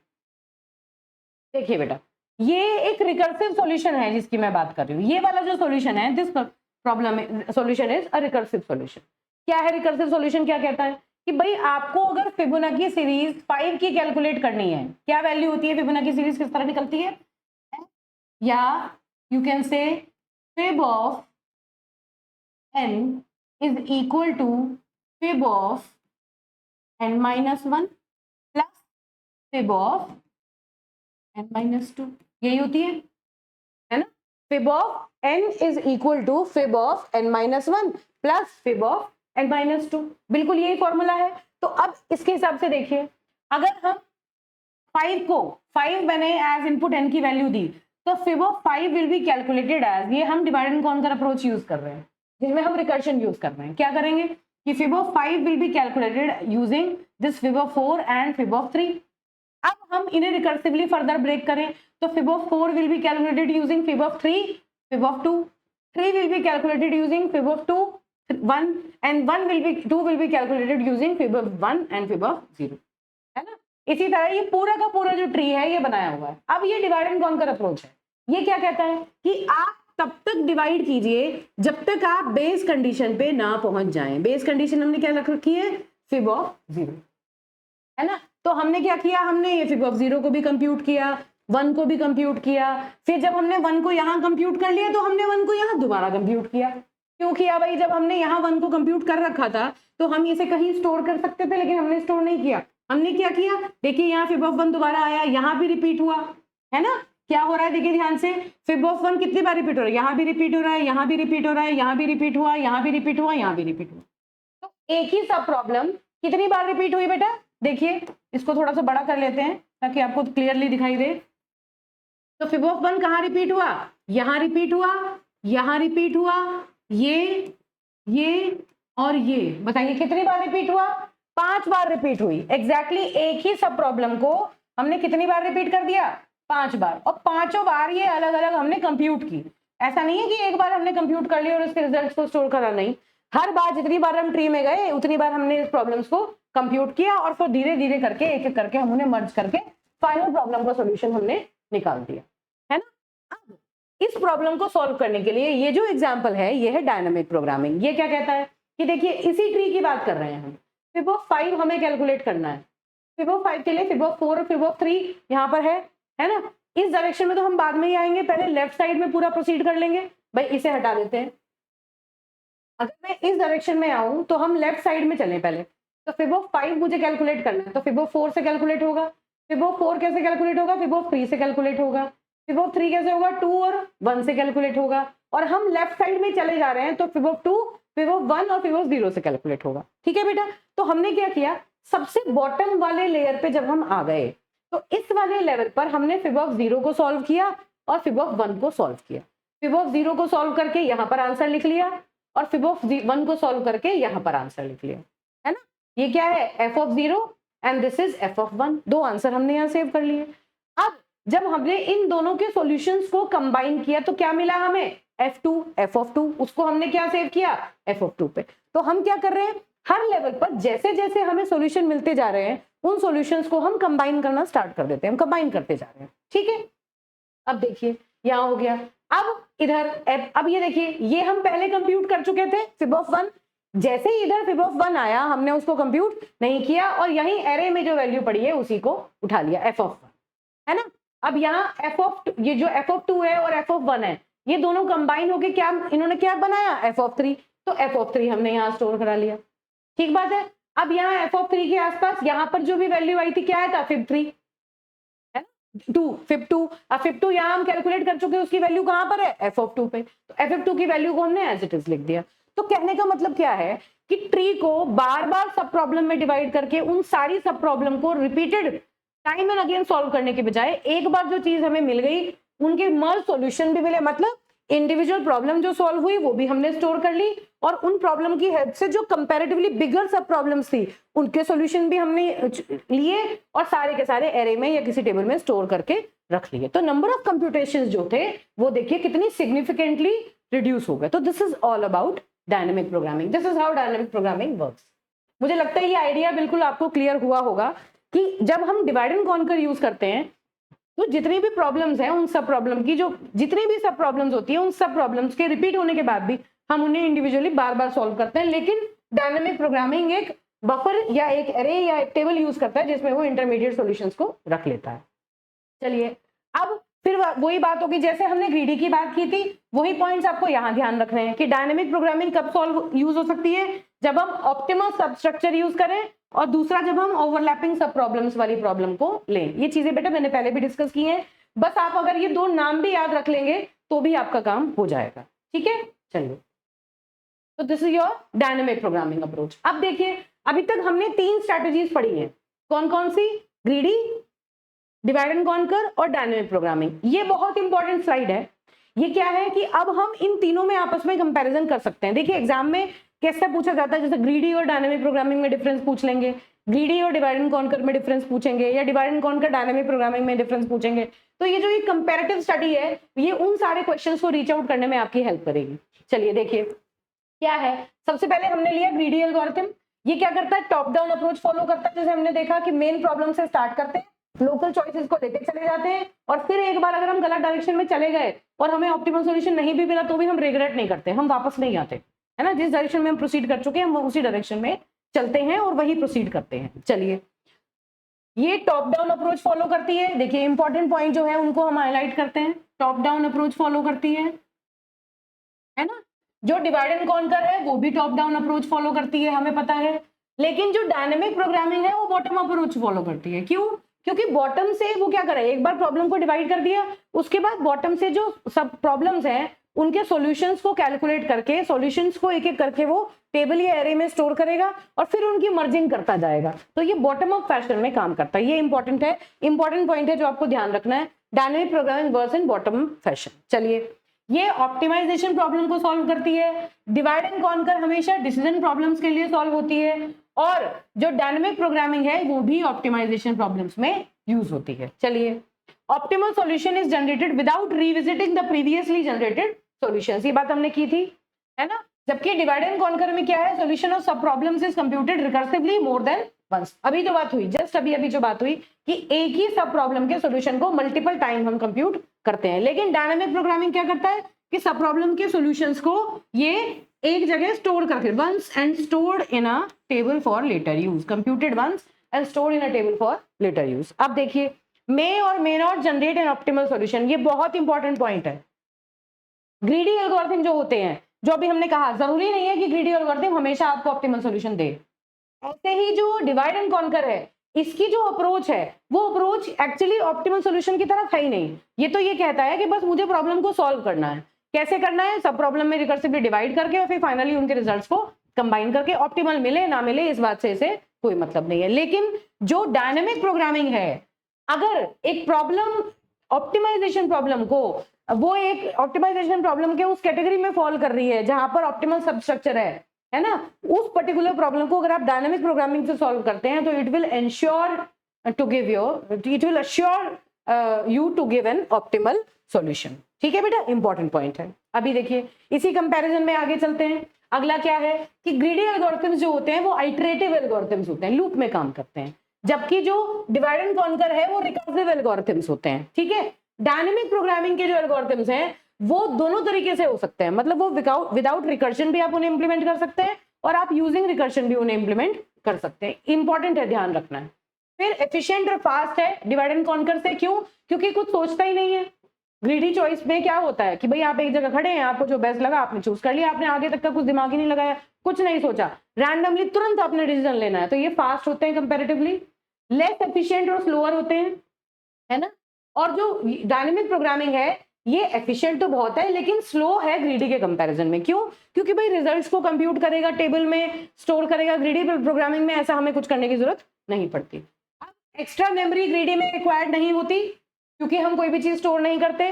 देखिए बेटा, ये एक रिकर्सिव सॉल्यूशन है जिसकी मैं बात कर रही हूँ। ये वाला जो सॉल्यूशन है, this problem solution is a recursive solution. क्या है रिकर्सिव सॉल्यूशन? क्या कहता है कि भाई आपको अगर फिबोनाची सीरीज 5 की कैलकुलेट करनी है, क्या वैल्यू होती है फिबोनाची सीरीज, किस तरह निकलती है, या यू कैन से fib of n is equal to fib of n minus 1 plus fib of n minus 2, यही होती है ना। fib of n is equal to fib of n minus 1 plus fib of n minus 2, बिल्कुल यही formula है। तो अब इसके हिसाब से देखिए, अगर हम 5 मैंने एज इनपुट n की वैल्यू दी, तो fib of 5 will be calculated as, ये हम divide and conquer approach use कर रहे हैं जिसमें हम रिकर्शन यूज कर रहे हैं। क्या करेंगे कि fib of 5 will be calculated using this fib of 4 and fib of 3। अब हम इन्हें रिकर्सिवली फर्दर ब्रेक करें तो fib of 4 will be calculated using fib of 3, fib of 2, 3 will be calculated using fib of 2, 1 and 2 will be calculated using fib of 1 and fib of 0, है ना। इसी तरह ये पूरा का पूरा जो ट्री है ये बनाया हुआ है। अब ये डिवाइड एंड कॉन्कर अप्रोच है। ये क्या कहता है कि आप तब तक डिवाइड कीजिए जब तक आप बेस कंडीशन पे ना पहुंच जाएं। बेस कंडीशन हमने क्या रख रखी है, fib of 0, है ना। तो हमने क्या किया, हमने ये fib of 0 को भी कंप्यूट किया, 1 को भी कंप्यूट किया, फिर जब हमने 1 को यहाँ कंप्यूट कर लिया तो हमने 1 को यहाँ दोबारा कंप्यूट किया। क्यों किया भाई, जब हमने यहाँ 1 को कंप्यूट कर रखा था तो हम इसे कहीं स्टोर कर सकते थे, लेकिन हमने स्टोर नहीं किया। हमने क्या किया, देखिए यहाँ fib of 1 दोबारा आया, यहाँ भी रिपीट हुआ, है ना। क्या हो रहा है देखिए ध्यान से, fib of 1 कितनी बार रिपीट हो रहा है, यहाँ भी रिपीट हो रहा है, यहाँ भी रिपीट हो रहा है, यहाँ भी रिपीट हुआ, यहाँ भी रिपीट हुआ, यहाँ भी रिपीट हुआ। तो एक ही सब प्रॉब्लम कितनी बार रिपीट हुई बेटा, देखिए इसको थोड़ा सा बड़ा कर लेते हैं ताकि आपको क्लियरली दिखाई दे। तो fib of 1 कहाँ रिपीट हुआ, यहाँ रिपीट हुआ, यहाँ रिपीट हुआ, ये और ये, बताइए कितनी बार रिपीट हुआ, 5 बार रिपीट हुई। एग्जैक्टली एक ही सब प्रॉब्लम को हमने कितनी बार रिपीट कर दिया, 5 बार, और 5 बार ये अलग अलग हमने कंप्यूट की। ऐसा नहीं है कि एक बार हमने कंप्यूट कर लिया और उसके रिजल्ट्स को स्टोर करा, नहीं, हर बार जितनी बार हम ट्री में गए उतनी बार हमने इस प्रॉब्लम्स को कंप्यूट किया और फिर धीरे धीरे करके एक एक करके हम उन्हें मर्ज करके फाइनल प्रॉब्लम का सॉल्यूशन हमने निकाल दिया, है ना। अब इस प्रॉब्लम को सॉल्व करने के लिए ये जो एग्जांपल है ये है डायनामिक प्रोग्रामिंग। ये क्या कहता है कि देखिए इसी ट्री की बात कर रहे हैं हम, fib of 5 हमें कैलकुलेट करना है। fib of 5 के लिए fib of 4 और fib of 3 यहाँ पर है ना। इस डायरेक्शन में तो हम बाद में ही आएंगे, पहले लेफ्ट साइड में पूरा प्रोसीड कर लेंगे। भाई इसे हटा देते हैं, अगर मैं इस डायरेक्शन में आऊं तो हम लेफ्ट साइड में चलें पहले। तो fib of 5 मुझे कैलकुलेट करना है, तो fib of 4 से कैलकुलेट होगा। fib of 4 कैसे कैलकुलेट होगा, fib of 3 से कैलकुलेट होगा। fib of 3 कैसे होगा, 2 और 1 से कैलकुलेट होगा। और हम लेफ्ट साइड में चले जा रहे हैं तो fib of 2, fib of 1 और fib of 0 से कैलकुलेट होगा। ठीक है बेटा, तो हमने क्या किया, सबसे बॉटम वाले लेयर पे जब हम आ गए तो इस वाले लेवल पर हमने fib of 0 को सॉल्व किया और fib of 1 को सॉल्व किया। fib of 0 को सॉल्व करके यहाँ पर आंसर लिख लिया और fib of 1 को सॉल्व करके यहाँ पर आंसर लिख लिया, है ना। ये क्या है, f of 0 and this is f of 1। दो आंसर हमने यहाँ सेव कर लिए। अब जब हमने इन दोनों के सॉल्यूशंस को कंबाइन किया तो क्या मिला हमें, f of 2, उसको हमने क्या सेव किया, f of 2 पे। तो हम क्या कर रहे हैं, हर लेवल पर जैसे जैसे हमें सॉल्यूशन मिलते जा रहे हैं उन सॉल्यूशंस को हम कंबाइन करना स्टार्ट कर देते हैं, हम कंबाइन करते जा रहे हैं। ठीक है, अब देखिए यहाँ हो गया। अब इधर अब ये देखिए, ये हम पहले कंप्यूट कर चुके थे fib of 1, जैसे ही इधर fib of 1 आया हमने उसको कंप्यूट नहीं किया और यहीं एरे में जो वैल्यू पड़ी है उसी को उठा लिया, f of 1, है ना। अब यहाँ f of 2, ये जो f of 2 है और f of 1 है, ये दोनों कंबाइन होके क्या इन्होंने क्या बनाया, f of 3। तो f of 3 हमने यहाँ स्टोर करा लिया, ठीक बात है। अब यहाँ f of 3 के आसपास यहाँ पर जो भी वैल्यू आई थी क्या आया था, fib 3, है ना, 2, fib 2। अब fib 2 यहाँ हम कैलकुलेट कर चुके, उसकी वैल्यू कहाँ पर है, f of 2 पे। तो f of 2 की वैल्यू को हमने एज इट इज लिख दिया। तो कहने का मतलब क्या है कि ट्री को बार बार सब प्रॉब्लम में डिवाइड करके उन सारी सब प्रॉब्लम को repeated time and again solve करने के बजाय एक बार जो चीज हमें मिल गई उनके मर्ज सॉल्यूशन भी मिले, मतलब इंडिविजुअल प्रॉब्लम जो सॉल्व हुई वो भी हमने स्टोर कर ली, और उन प्रॉब्लम की हेल्प से जो कंपैरेटिवली बिगर सब प्रॉब्लम्स थी उनके सॉल्यूशन भी हमने लिए और सारे के सारे एरे में या किसी टेबल में स्टोर करके रख लिए। तो नंबर ऑफ कंप्यूटेशंस जो थे वो देखिए कितनी सिग्निफिकेंटली रिड्यूस हो गए। तो this is all about dynamic programming, this is how dynamic programming works. मुझे लगता है ये आइडिया बिल्कुल आपको क्लियर हुआ होगा कि जब हम डिवाइड एंड कॉन्कर यूज करते हैं तो जितनी भी प्रॉब्लम्स हैं उन सब प्रॉब्लम की जो जितनी भी सब प्रॉब्लम्स होती है उन सब प्रॉब्लम्स के रिपीट होने के बाद भी हम उन्हें इंडिविजुअली बार बार सॉल्व करते हैं, लेकिन डायनेमिक प्रोग्रामिंग एक बफर या एक एरे या एक टेबल यूज करता है जिसमें वो इंटरमीडिएट सॉल्यूशंस को रख लेता है। चलिए अब फिर वही बात होगी जैसे हमने ग्रीडी की बात की थी, वही पॉइंट्स आपको यहाँ ध्यान रखने हैं कि डायनेमिक प्रोग्रामिंग कब सॉल्व यूज हो सकती है, जब हम ऑप्टिमल सब स्ट्रक्चर यूज करें, और दूसरा जब हम ओवरलैपिंग सब प्रॉब्लम्स वाली प्रॉब्लम को लें। ये चीजें बेटा मैंने पहले भी डिस्कस की हैं, बस आप अगर ये दो नाम भी याद रख लेंगे तो भी आपका काम हो जाएगा। ठीक है, चलिए, तो this is your dynamic programming approach. अब देखिए अभी तक हमने 3 स्ट्रैटेजीज पढ़ी हैं, कौन कौन सी? ग्रीडी, डिवाइड एंड कॉन्कर और डायनेमिक प्रोग्रामिंग। ये बहुत इंपॉर्टेंट स्लाइड है। ये क्या है कि अब हम इन तीनों में आपस में कंपैरिजन कर सकते हैं। देखिए एग्जाम में कैसे पूछा जाता है, जैसे ग्रीडी और डायनेमिक प्रोग्रामिंग में डिफरेंस पूछ लेंगे, ग्रीडी और डिवाइड एंड कॉन्कर में डिफरेंस पूछेंगे, या divide and conquer dynamic programming में डिफरेंस पूछेंगे। तो ये जो ये कंपैरेटिव स्टडी है ये उन सारे क्वेश्चंस को रीच आउट करने में आपकी हेल्प करेगी। चलिए देखिए क्या है, सबसे पहले हमने लिया ग्रीडी एल्गोरिथम। ये क्या करता है, टॉप डाउन अप्रोच फॉलो करता है। जैसे हमने देखा कि मेन प्रॉब्लम से स्टार्ट करते हैं, लोकल चॉइसेस को लेते चले जाते हैं, और फिर एक बार अगर हम गलत डायरेक्शन में चले गए और हमें ऑप्टिमल सॉल्यूशन नहीं भी मिला तो भी हम रिग्रेट नहीं करते, हम वापस नहीं आते, है ना। जिस डायरेक्शन में हम प्रोसीड कर चुके हैं हम उसी डायरेक्शन में चलते हैं और वही प्रोसीड करते हैं। चलिए, ये टॉप डाउन अप्रोच फॉलो करती है। देखिए इंपॉर्टेंट पॉइंट जो है उनको हम हाईलाइट करते हैं। टॉप डाउन अप्रोच फॉलो करती है ना। जो डिवाइड एंड कॉन्कर है वो भी टॉप डाउन अप्रोच फॉलो करती है, हमें पता है। लेकिन जो डायनेमिक प्रोग्रामिंग है वो बॉटम अप्रोच फॉलो करती है। क्यों? क्योंकि बॉटम से वो क्या करे, एक बार प्रॉब्लम को डिवाइड कर दिया, उसके बाद बॉटम से जो सब प्रॉब्लम्स हैं उनके सॉल्यूशंस को कैलकुलेट करके, सॉल्यूशंस को एक एक करके वो टेबल या एरे में स्टोर करेगा और फिर उनकी मर्जिंग करता जाएगा। तो ये बॉटम अप फैशन में काम करता है। ये इंपॉर्टेंट है, इंपॉर्टेंट पॉइंट है जो आपको ध्यान रखना है। Dynamic programming works in bottom up fashion. चलिए, ये ऑप्टिमाइजेशन प्रॉब्लम को सॉल्व करती है। डिवाइड एंड कॉन्कर हमेशा डिसीजन प्रॉब्लम्स के लिए सॉल्व होती है, और जो डायनेमिक प्रोग्रामिंग है वो भी ऑप्टिमाइजेशन प्रॉब्लम्स में यूज होती है। चलिए, optimal solution is generated without revisiting the previously generated solutions. ये बात हमने की थी, है ना। जबकि डिवाइड एंड कॉन्कर में क्या है, solution of sub problems is computed recursively more than once. अभी जो बात हुई, जस्ट अभी जो बात हुई कि एक ही सब प्रॉब्लम के सॉल्यूशन को मल्टीपल टाइम हम कंप्यूट करते हैं। लेकिन डायनामिक प्रोग्रामिंग क्या करता है कि सब प्रॉब्लम के सॉल्यूशंस को ये एक जगह स्टोर करके, once and stored in a table for later use, computed once and stored in a table for later use. अब देखिए, मे और may not generate an optimal solution, ये बहुत इंपॉर्टेंट पॉइंट है। ग्रीडी एल्गोरिथम जो होते हैं, जो अभी हमने कहा, जरूरी नहीं है कि ग्रीडी एल्गोरिथम हमेशा आपको ऑप्टिमल सॉल्यूशन दे। ऐसे ही जो डिवाइड एंड कॉन्कर है, इसकी जो अप्रोच है वो अप्रोच एक्चुअली ऑप्टिमल सॉल्यूशन की तरफ है ही नहीं। ये तो ये कहता है कि बस मुझे प्रॉब्लम को सॉल्व करना है। कैसे करना है? सब प्रॉब्लम में रिकर्सिवली डिवाइड करके और फिर फाइनली उनके रिजल्ट्स को कंबाइन करके। ऑप्टिमल मिले ना मिले इस बात से इसे कोई मतलब नहीं है। लेकिन जो डायनेमिक प्रोग्रामिंग है, अगर एक प्रॉब्लम ऑप्टिमाइजेशन प्रॉब्लम को, वो एक ऑप्टिमाइजेशन प्रॉब्लम के उस कैटेगरी में फॉल कर रही है जहां पर ऑप्टिमल सब स्ट्रक्चर है ना, उस पर्टिकुलर प्रॉब्लम को अगर आप डायनेमिक प्रोग्रामिंग से सॉल्व करते हैं तो it will ensure to give your, it will assure you to give an optimal solution. ठीक है बेटा, इंपॉर्टेंट पॉइंट है। अभी देखिए इसी कंपैरिजन में आगे चलते हैं। अगला क्या है कि ग्रीडी एल्गोरिथम्स जो होते हैं वो आइटरेटिव एल्गोरिथम्स होते हैं, लूप में काम करते हैं, जबकि जो डिवाइड एंड कॉन्कर है वो रिकर्सिव एल्गोरिथम्स होते हैं। ठीक है, डायनेमिक प्रोग्रामिंग के जो एल्गोरिथम्स हैं वो दोनों तरीके से हो सकते हैं, मतलब वो विदाउट रिकर्शन भी आप उन्हें इंप्लीमेंट कर सकते हैं और आप यूजिंग रिकर्शन भी उन्हें इंप्लीमेंट कर सकते हैं। इंपॉर्टेंट है, ध्यान रखना है। फिर एफिशिएंट और फास्ट है डिवाइड एंड कॉन्कर से। क्यों? क्योंकि कुछ सोचता ही नहीं है। ग्रीडी चॉइस में क्या होता है कि भाई आप एक जगह खड़े हैं, आपको जो बेस्ट लगा आपने चूज कर लिया, आपने आगे तक का कुछ दिमाग ही नहीं लगाया, कुछ नहीं सोचा, रैंडमली तुरंत आपने डिसीजन लेना है। तो ये फास्ट होते हैं कंपैरेटिवली, लेस एफिशिएंट और स्लोअर होते हैं, है ना। और जो डायनेमिक प्रोग्रामिंग है ये एफिशिएंट तो बहुत है लेकिन स्लो है ग्रीडी के कंपैरिजन में। क्यों? क्योंकि भाई रिजल्ट्स को कंप्यूट करेगा, टेबल में स्टोर करेगा। ग्रीडी प्रोग्रामिंग में ऐसा हमें कुछ करने की जरूरत नहीं पड़ती। अब एक्स्ट्रा मेमोरी ग्रीडी में रिक्वायर्ड नहीं होती क्योंकि हम कोई भी चीज स्टोर नहीं करते।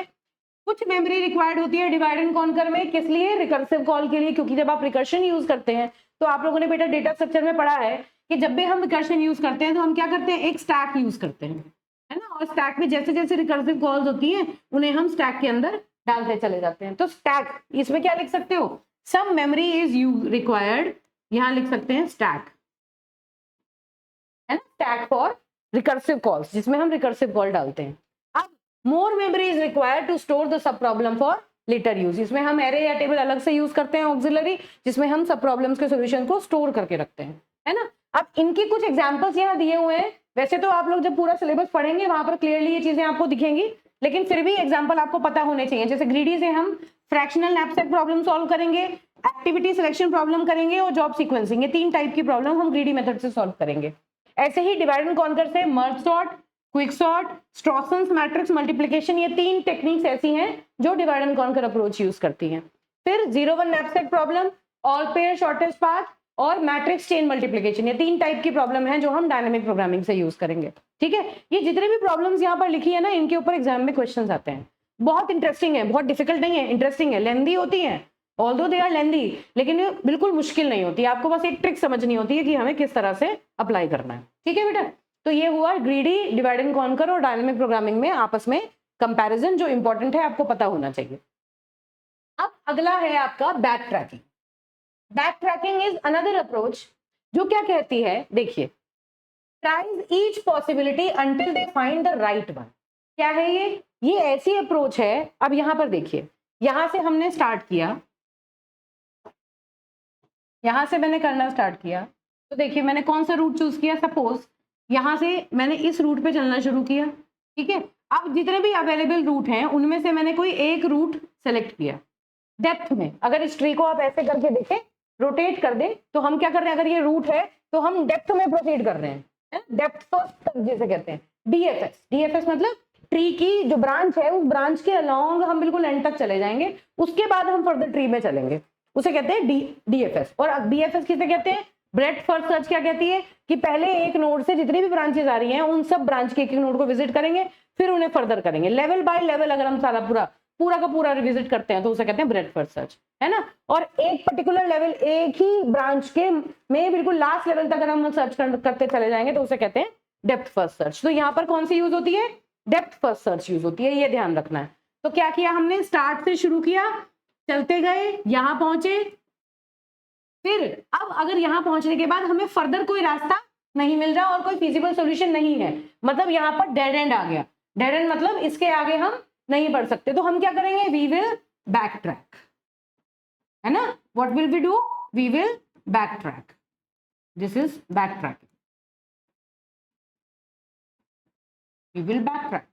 कुछ मेमोरी रिक्वायर्ड होती है डिवाइड एंड कॉन्कर में, किस लिए? रिकर्सिव कॉल के लिए, क्योंकि जब आप रिकर्शन यूज करते हैं तो आप लोगों ने बेटा डेटा स्ट्रक्चर में पढ़ा है कि जब भी हम रिकर्शन यूज करते हैं तो हम क्या करते हैं, एक स्टैक यूज करते हैं, है ना, और स्टैक में जैसे जैसे रिकर्सिव कॉल्स होती हैं उन्हें हम स्टैक के अंदर डालते चले जाते हैं। तो स्टैक, इसमें क्या लिख सकते हो, सम मेमोरी इज यू रिक्वायर्ड, यहां लिख सकते हैं स्टैक, है ना, स्टैक फॉर रिकर्सिव कॉल्स, जिसमें हम रिकर्सिव कॉल डालते हैं। अब more memory is required to store the sub problem for later use, इसमें हम एरे या टेबल अलग से यूज करते हैं ऑक्सिलरी, जिसमें हम सब प्रॉब्लम्स के सॉल्यूशन को स्टोर करके रखते हैं, है ना। अब इनके कुछ एग्जांपल्स यहाँ दिए हुए हैं, वैसे तो आप लोग जब पूरा सिलेबस पढ़ेंगे वहां पर क्लियरली ये चीजें आपको दिखेंगी, लेकिन फिर भी एग्जांपल आपको पता होने चाहिए। जैसे ग्रीडी से हम फ्रैक्शनल नैपसैक प्रॉब्लम सॉल्व करेंगे, एक्टिविटी सिलेक्शन प्रॉब्लम करेंगे और जॉब सीक्वेंसिंग, ये 3 टाइप की प्रॉब्लम हम ग्रीडी मेथड से सॉल्व करेंगे। ऐसे ही डिवाइड एंड कॉन्कर से merge sort, quick sort, Strassen's matrix multiplication, ये 3 टेक्निक्स ऐसी हैं जो divide and conquer approach use करती हैं। फिर 0-1 knapsack problem, all pair shortest path और मैट्रिक्स चेन मल्टीप्लिकेशन, ये 3 टाइप की प्रॉब्लम है जो हम डायनामिक प्रोग्रामिंग से यूज करेंगे। ठीक है, ये जितने भी प्रॉब्लम्स यहाँ पर लिखी है ना, इनके ऊपर एग्जाम में क्वेश्चंस आते हैं। बहुत इंटरेस्टिंग है, बहुत डिफिकल्ट नहीं है, इंटरेस्टिंग है। लेंदी होती है, ऑल्दो दे आर लेंदी, लेकिन ये बिल्कुल मुश्किल नहीं होती। आपको बस एक ट्रिक समझनी होती है कि हमें किस तरह से अप्लाई करना है। ठीक है बेटा, तो ये हुआ ग्रीडी, डिवाइड एंड कॉन्कर और डायनामिक प्रोग्रामिंग में आपस में कंपैरिजन, जो इंपॉर्टेंट है आपको पता होना चाहिए। अब अगला है आपका back tracking. Back tracking is another approach जो क्या कहती है, देखिए, tries each possibility until they find the right one. क्या है ये ऐसी अप्रोच है। अब यहां पर देखिए, यहां से हमने स्टार्ट किया, यहां से मैंने करना स्टार्ट किया, तो देखिए मैंने कौन सा रूट चूज किया, सपोज यहां से मैंने इस रूट पे चलना शुरू किया। ठीक है, अब जितने भी अवेलेबल रूट हैं उनमें से मैंने कोई एक रूट सेलेक्ट किया। डेप्थ में अगर इस ट्री को आप ऐसे करके देखें, रोटेट कर दे, तो हम क्या कर रहे हैं, अगर ये रूट है तो हम डेप्थ में प्रोसीड कर रहे हैं, डेप्थ फर्स्ट जिसे कहते हैं, डीएफएस। डीएफएस मतलब ट्री की जो ब्रांच है, उस ब्रांच के अलोंग हम बिल्कुल एंड तक चले जाएंगे, उसके बाद हम फर्दर ट्री में चलेंगे, उसे कहते हैं डीएफएस। और बीएफएस किसे कहते हैं, ब्रेड्थ फर्स्ट सर्च। क्या कहती है कि पहले एक नोड से जितनी भी ब्रांचेस आ रही हैं उन सब ब्रांच के एक नोड को विजिट करेंगे, फिर उन्हें फर्दर करेंगे, लेवल बाय लेवल। अगर हम सारा पूरा का पूरा रिविजिट करते हैं तो उसे कहते हैं ब्रेड्थ फर्स्ट सर्च, है ना। और एक पर्टिकुलर लेवल, एक ही ब्रांच के में बिल्कुल लास्ट लेवल तक अगर हम सर्च करते चले जाएंगे तो उसे कहते हैं डेप्थ फर्स्ट सर्च। तो यहाँ पर कौन सी यूज होती है, डेप्थ फर्स्ट सर्च यूज होती है, ये ध्यान रखना है। तो क्या किया हमने, स्टार्ट से शुरू किया, चलते गए, यहां पहुंचे, फिर अब अगर यहां पहुंचने के बाद हमें फर्दर कोई रास्ता नहीं मिल रहा और कोई फिजिबल सॉल्यूशन नहीं है, मतलब यहां पर डेड एंड आ गया। डेड एंड मतलब इसके आगे हम नहीं बढ़ सकते, तो हम क्या करेंगे, वी विल बैक ट्रैक, है ना। What will we do, we will backtrack, this is backtracking, we will backtrack.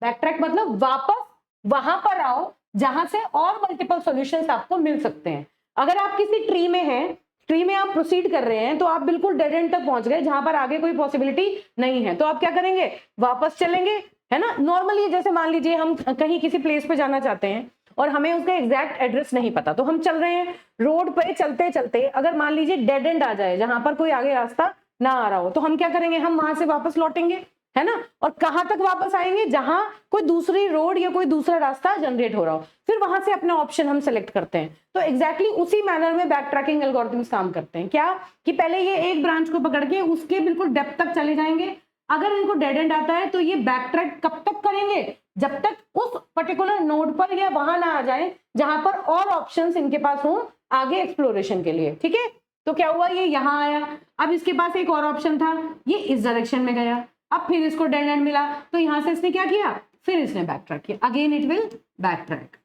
Backtrack मतलब वापस वहां पर आओ जहां से और मल्टीपल सॉल्यूशंस आपको मिल सकते हैं। अगर आप किसी ट्री में हैं, ट्री में आप प्रोसीड कर रहे हैं, तो आप बिल्कुल डेड एंड तक पहुंच गए जहां पर आगे कोई पॉसिबिलिटी नहीं है, तो आप क्या करेंगे, वापस चलेंगे, है ना। नॉर्मली जैसे मान लीजिए हम कहीं किसी प्लेस पे जाना चाहते हैं और हमें उसका एग्जैक्ट एड्रेस नहीं पता, तो हम चल रहे हैं रोड पे, चलते चलते अगर मान लीजिए डेड एंड आ जाए जहां पर कोई आगे रास्ता ना आ रहा हो, तो हम क्या करेंगे, हम वहां से वापस लौटेंगे, है ना। और कहां तक वापस आएंगे, जहां कोई दूसरी रोड या कोई दूसरा रास्ता जनरेट हो रहा हो, फिर वहां से अपना ऑप्शन हम सेलेक्ट करते हैं। तो एग्जैक्टली उसी मैनर में बैक ट्रैकिंग एल्गोरिथम्स काम करते हैं। क्या कि पहले ये एक ब्रांच को पकड़ के उसके बिल्कुल डेप्थ तक चले जाएंगे, अगर इनको डेड एंड आता है तो ये बैक ट्रैक कब तक करेंगे, जब तक उस पर्टिकुलर नोड पर या वहां ना आ जाए जहां पर और ऑप्शंस इनके पास हो आगे एक्सप्लोरेशन के लिए। ठीक है, तो क्या हुआ, ये यहां आया, अब इसके पास एक और ऑप्शन था, ये इस डायरेक्शन में गया, अब फिर इसको डेड एंड मिला, तो यहां से इसने क्या किया, फिर इसने बैक ट्रैक किया, again it will backtrack.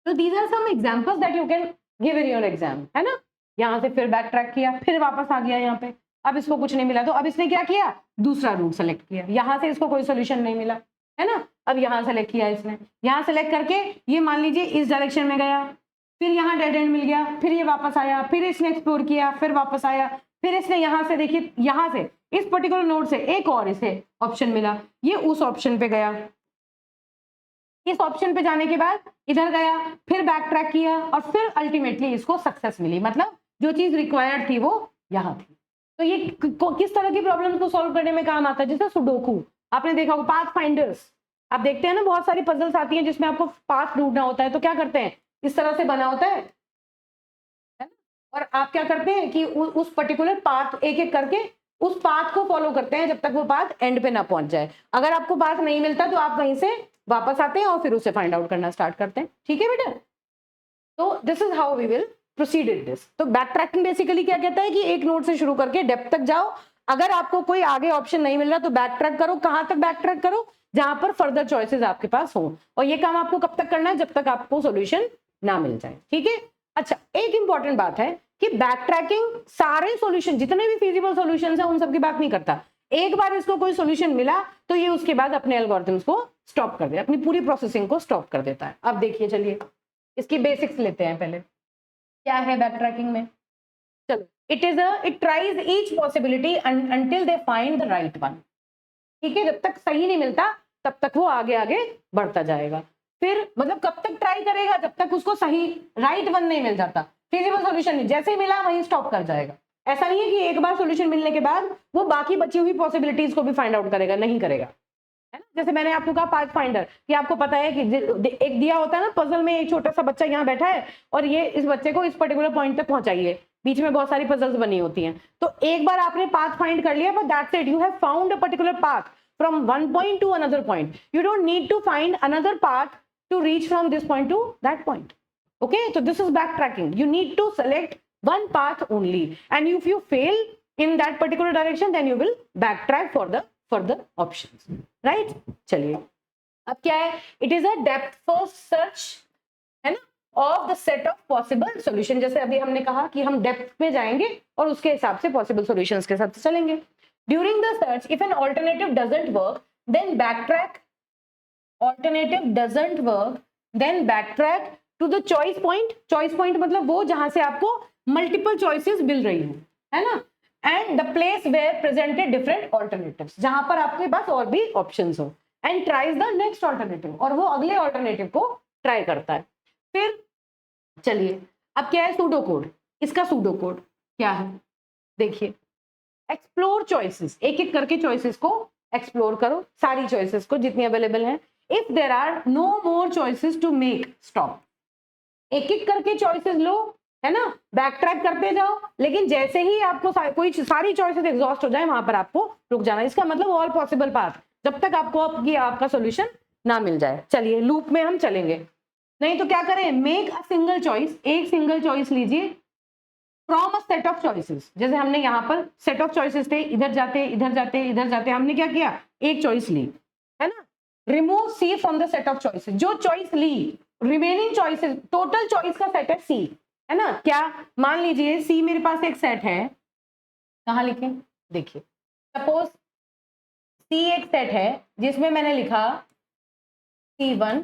तो these are some examples that you can give in your exam, है ना। यहां से फिर बैक ट्रैक किया, फिर वापस आ गया यहाँ पे, अब इसको कुछ नहीं मिला, तो अब इसने क्या किया, दूसरा रूट सेलेक्ट किया, यहां से इसको कोई सोल्यूशन नहीं मिला, है ना। अब यहां सेलेक्ट किया इसने, यहां सेलेक्ट करके ये मान लीजिए इस डायरेक्शन में गया, फिर यहाँ डेड एंड मिल गया, फिर ये वापस आया, फिर इसने एक्सप्लोर किया, फिर वापस आया, फिर इसने यहां से देखिए, यहां से इस पर्टिकुलर नोड से एक और इसे ऑप्शन मिला, ये उस ऑप्शन पे गया, इस ऑप्शन पे जाने के बाद इधर गया, फिर बैक ट्रैक किया और फिर अल्टीमेटली इसको सक्सेस मिली, मतलब जो चीज रिक्वायर्ड थी वो यहां थी। तो ये किस तरह की प्रॉब्लम को सॉल्व करने में काम आता है, जैसे सुडोकू आपने देखा होगा, पाथ फाइंडर्स, आप देखते हैं ना बहुत सारी पजल्स आती हैं जिसमें आपको पाथ ढूंढना होता है, तो क्या करते हैं, इस तरह से बना होता है ना? और आप क्या करते हैं कि उस पर्टिकुलर पाथ एक एक करके उस पाथ को फॉलो करते हैं जब तक वो पाथ एंड पे ना पहुंच जाए। अगर आपको पाथ नहीं मिलता तो आप वहीं से वापस आते हैं और फिर उसे फाइंड आउट करना स्टार्ट करते हैं। ठीक है बेटा, तो this is how we will proceed in this. तो बैक ट्रैकिंग बेसिकली क्या कहता है कि एक नोड से शुरू करके डेप्थ तक जाओ, अगर आपको कोई आगे ऑप्शन नहीं मिल रहा तो बैक ट्रैक करो। कहां तक बैक ट्रैक करो, जहां पर फर्दर चॉइसेस आपके पास हो, और ये काम आपको कब तक करना है, जब तक आपको सॉल्यूशन ना मिल जाए। ठीक है, अच्छा एक इंपॉर्टेंट बात है कि बैक ट्रैकिंग सारे सॉल्यूशन, जितने भी फिजिबल सॉल्यूशंस हैं उन सबकी बात नहीं करता। एक बार इसको कोई सॉल्यूशन मिला तो ये उसके बाद अपने एल्गोरिथम्स को स्टॉप कर देता, अपनी पूरी प्रोसेसिंग को स्टॉप कर देता है। अब देखिए, चलिए इसकी बेसिक्स लेते हैं पहले। क्या है बैक ट्रैकिंग में, चलो, it tries each possibility until they find the right one. ठीक है, जब तक सही नहीं मिलता तब तक वो आगे आगे बढ़ता जाएगा। फिर मतलब कब तक ट्राई करेगा, जब तक उसको सही राइट वन नहीं मिल जाता, फिजिबल सॉल्यूशन नहीं, जैसे ही मिला वहीं स्टॉप कर जाएगा। ऐसा नहीं है कि एक बार सॉल्यूशन मिलने के बाद वो बाकी बची हुई पॉसिबिलिटीज को भी फाइंड आउट करेगा, नहीं करेगा, है ना। जैसे मैंने आपको कहा पाथ फाइंडर, कि आपको पता है कि एक दिया होता है ना पजल में, एक छोटा सा बच्चा यहाँ बैठा है और ये इस बच्चे को इस पर्टिकुलर पॉइंट तक पहुंचाइए, बीच में बहुत सारी पजल्स बनी होती हैं। तो एक बार आपने पाथ फाइंड कर लिया, but that's it, you have found a particular path from one point to another point. You don't need to find another path to reach from this point to that point. Okay, so this is backtracking. You need to select one path only, and if you fail in that particular direction, then you will backtrack for the further options. Right? चलिए, अब क्या है, it is a depth first search, है ना, of the set of possible solution। जैसे अभी हमने कहा कि हम डेप्थ में जाएंगे और उसके हिसाब से पॉसिबल सॉल्यूशंस के साथ चलेंगे। During the search, if an alternative doesn't work, then backtrack. Alternative doesn't work, then backtrack to the choice point. Choice point मतलब वो जहां से आपको multiple choices मिल रही हो, है ना, and the place where presented different alternatives, जहां पर आपके पास और भी options हो, and tries the next alternative, और वो अगले alternative को try करता है। फिर चलिए, अब क्या है सूडो कोड, इसका सूडो कोड क्या है, देखिए, एक्सप्लोर चॉइसेस, एक एक करके चॉइसेस को एक्सप्लोर करो, सारी चॉइसेस को जितनी अवेलेबल है। If there are no more choices to make stop, एक एक करके चॉइसेस लो, है ना, बैक ट्रैक करते जाओ, लेकिन जैसे ही आपको कोई सारी चॉइसेस एग्जॉस्ट हो जाए वहां पर आपको रुक जाना। इसका मतलब ऑल पॉसिबल पाथ, जब तक आपको आपका सॉल्यूशन ना मिल जाए। चलिए लूप में हम चलेंगे, नहीं तो क्या करें, मेक अ सिंगल चॉइस, एक सिंगल चॉइस लीजिए from a set of choices. जैसे हमने यहाँ पर सेट ऑफ चॉइसेस थे, इधर जाते इधर जाते इधर जाते, हमने क्या किया, एक चॉइस ली, है ना। Remove C from the set of choices, जो चॉइस ली, रिमेनिंग चॉइसेस, टोटल चॉइस का सेट है सी, है ना। क्या, मान लीजिए सी मेरे पास एक सेट है, कहाँ लिखें, देखिए, सपोज सी एक सेट है जिसमें मैंने लिखा C1,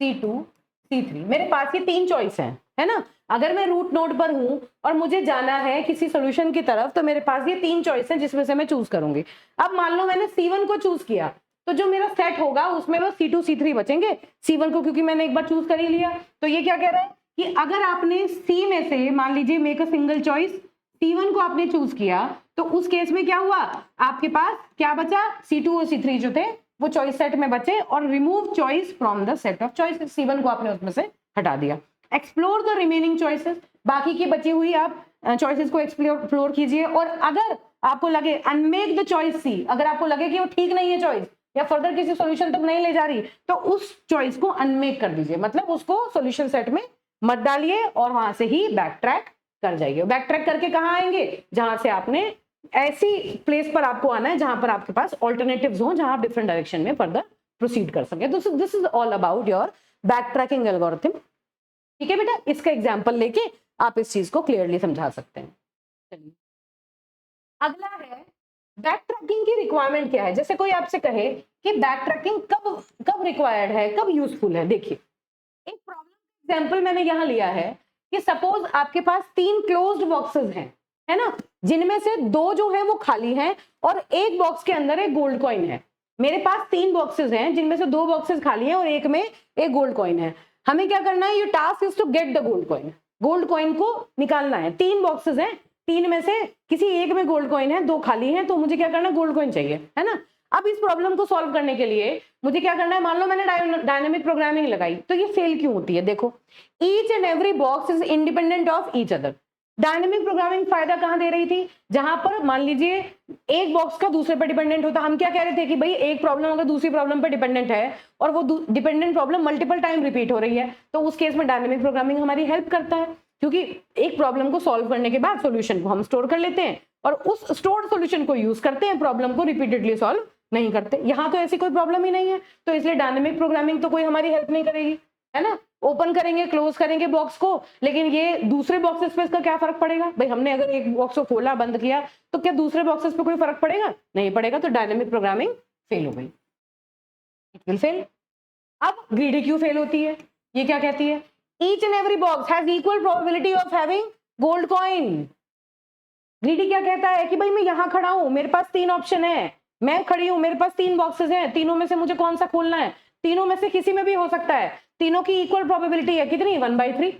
C2, C3, मेरे पास ये तीन चॉइस है ना। अगर मैं रूट नोड पर हूं और मुझे जाना है किसी सॉल्यूशन की तरफ, तो मेरे पास ये तीन चॉइस है जिसमें से मैं चूज करूंगी। अब मान लो मैंने C1 को चूज किया, तो जो मेरा सेट होगा उसमें बस C2, C3 बचेंगे। C1 को क्योंकि मैंने एक बार चूज कर ही लिया, तो ये क्या कह रहा है कि अगर आपने C में से, मान लीजिए make a single choice, C1 को आपने चूज किया, तो उस केस में क्या हुआ, आपके पास क्या बचा, C2 और C3 जो थे वो चॉइस सेट में बचे, और remove choice from the set of choices, C1 को आपने उसमें से हटा दिया। एक्सप्लोर द रिमेनिंग चॉइसेस, बाकी की बची हुई आप चॉइसेस को एक्सप्लोर कीजिए, और अगर आपको लगे अनमेक द चॉइस सी, अगर आपको लगे कि वो ठीक नहीं है चॉइस या फर्दर किसी सॉल्यूशन तक नहीं ले जा रही, तो उस चॉइस को अनमेक कर दीजिए, मतलब उसको सॉल्यूशन सेट में मत डालिए और वहां से ही बैक ट्रैक कर जाइए। बैक ट्रैक करके कहाँ आएंगे, जहां से आपने ऐसी प्लेस पर आपको आना है जहां पर आपके पास ऑल्टरनेटिव्स हो, जहां आप डिफरेंट डायरेक्शन में फर्दर प्रोसीड कर सके। This is all about your back tracking algorithm. ठीक है बेटा, इसका एग्जांपल लेके आप इस चीज को क्लियरली समझा सकते हैं। चलिए अगला है बैक ट्रैकिंग की रिक्वायरमेंट क्या है। जैसे कोई आपसे कहे कि बैक ट्रैकिंग कब कब रिक्वायर्ड है, कब यूजफुल है, देखिए एक प्रॉब्लम एग्जांपल मैंने यहाँ लिया है कि सपोज आपके पास तीन क्लोज्ड बॉक्सेस हैं, है ना, जिनमें से दो जो है वो खाली हैं और एक बॉक्स के अंदर एक गोल्ड कॉइन है। मेरे पास तीन बॉक्सेस हैं जिनमें से दो बॉक्सेस खाली हैं और एक में एक गोल्ड कॉइन है। हमें क्या करना है, your task is to get the gold coin, gold coin को निकालना है। तीन बॉक्सेस हैं, तीन में से किसी एक में गोल्ड कॉइन है, दो खाली हैं, तो मुझे क्या करना है, गोल्ड कॉइन चाहिए, है ना। अब इस प्रॉब्लम को सॉल्व करने के लिए मुझे क्या करना है, मान लो मैंने डायनेमिक प्रोग्रामिंग लगाई, तो ये फेल क्यों होती है? देखो, each and every box is independent of each other. Dynamic programming फायदा कहां दे रही थी? जहां पर मान लीजिए एक बॉक्स का दूसरे पर डिपेंडेंट होता। हम क्या कह रहे थे कि भाई एक प्रॉब्लम अगर दूसरी प्रॉब्लम पर डिपेंडेंट है और वो dependent problem multiple time repeat हो रही है, तो उस केस में डायनेमिक प्रोग्रामिंग हमारी हेल्प करता है, क्योंकि एक प्रॉब्लम को सॉल्व करने के बाद सॉल्यूशन को हम स्टोर कर लेते हैं और उस स्टोर्ड सॉल्यूशन को यूज करते हैं, प्रॉब्लम को रिपीटेडली सॉल्व नहीं करते। यहां तो ऐसी कोई प्रॉब्लम ही नहीं है, तो इसलिए डायनेमिक प्रोग्रामिंग तो कोई हमारी हेल्प नहीं करेगी, है ना। ओपन करेंगे, क्लोज करेंगे बॉक्स को, लेकिन ये दूसरे बॉक्सेस पे इसका क्या फर्क पड़ेगा? भाई हमने अगर एक बॉक्स को खोला, बंद किया, तो क्या दूसरे बॉक्सेस पे कोई फर्क पड़ेगा? नहीं पड़ेगा। तो डायनेमिक प्रोग्रामिंग फेल हो गई, इट विल फेल। अब ग्रीडी क्यों फेल होती है? ये क्या कहती है? Each and every box has equal probability of having gold coin. Greedy क्या कहता है कि भाई मैं यहां खड़ा हूं, मेरे पास 3 ऑप्शन है, मैं खड़ी हूं, मेरे पास 3 बॉक्सेस हैं, तीनों में से मुझे कौन सा खोलना है? तीनों में से किसी में भी हो सकता है, तीनों की इक्वल प्रोबेबिलिटी है, कितनी? 1/3।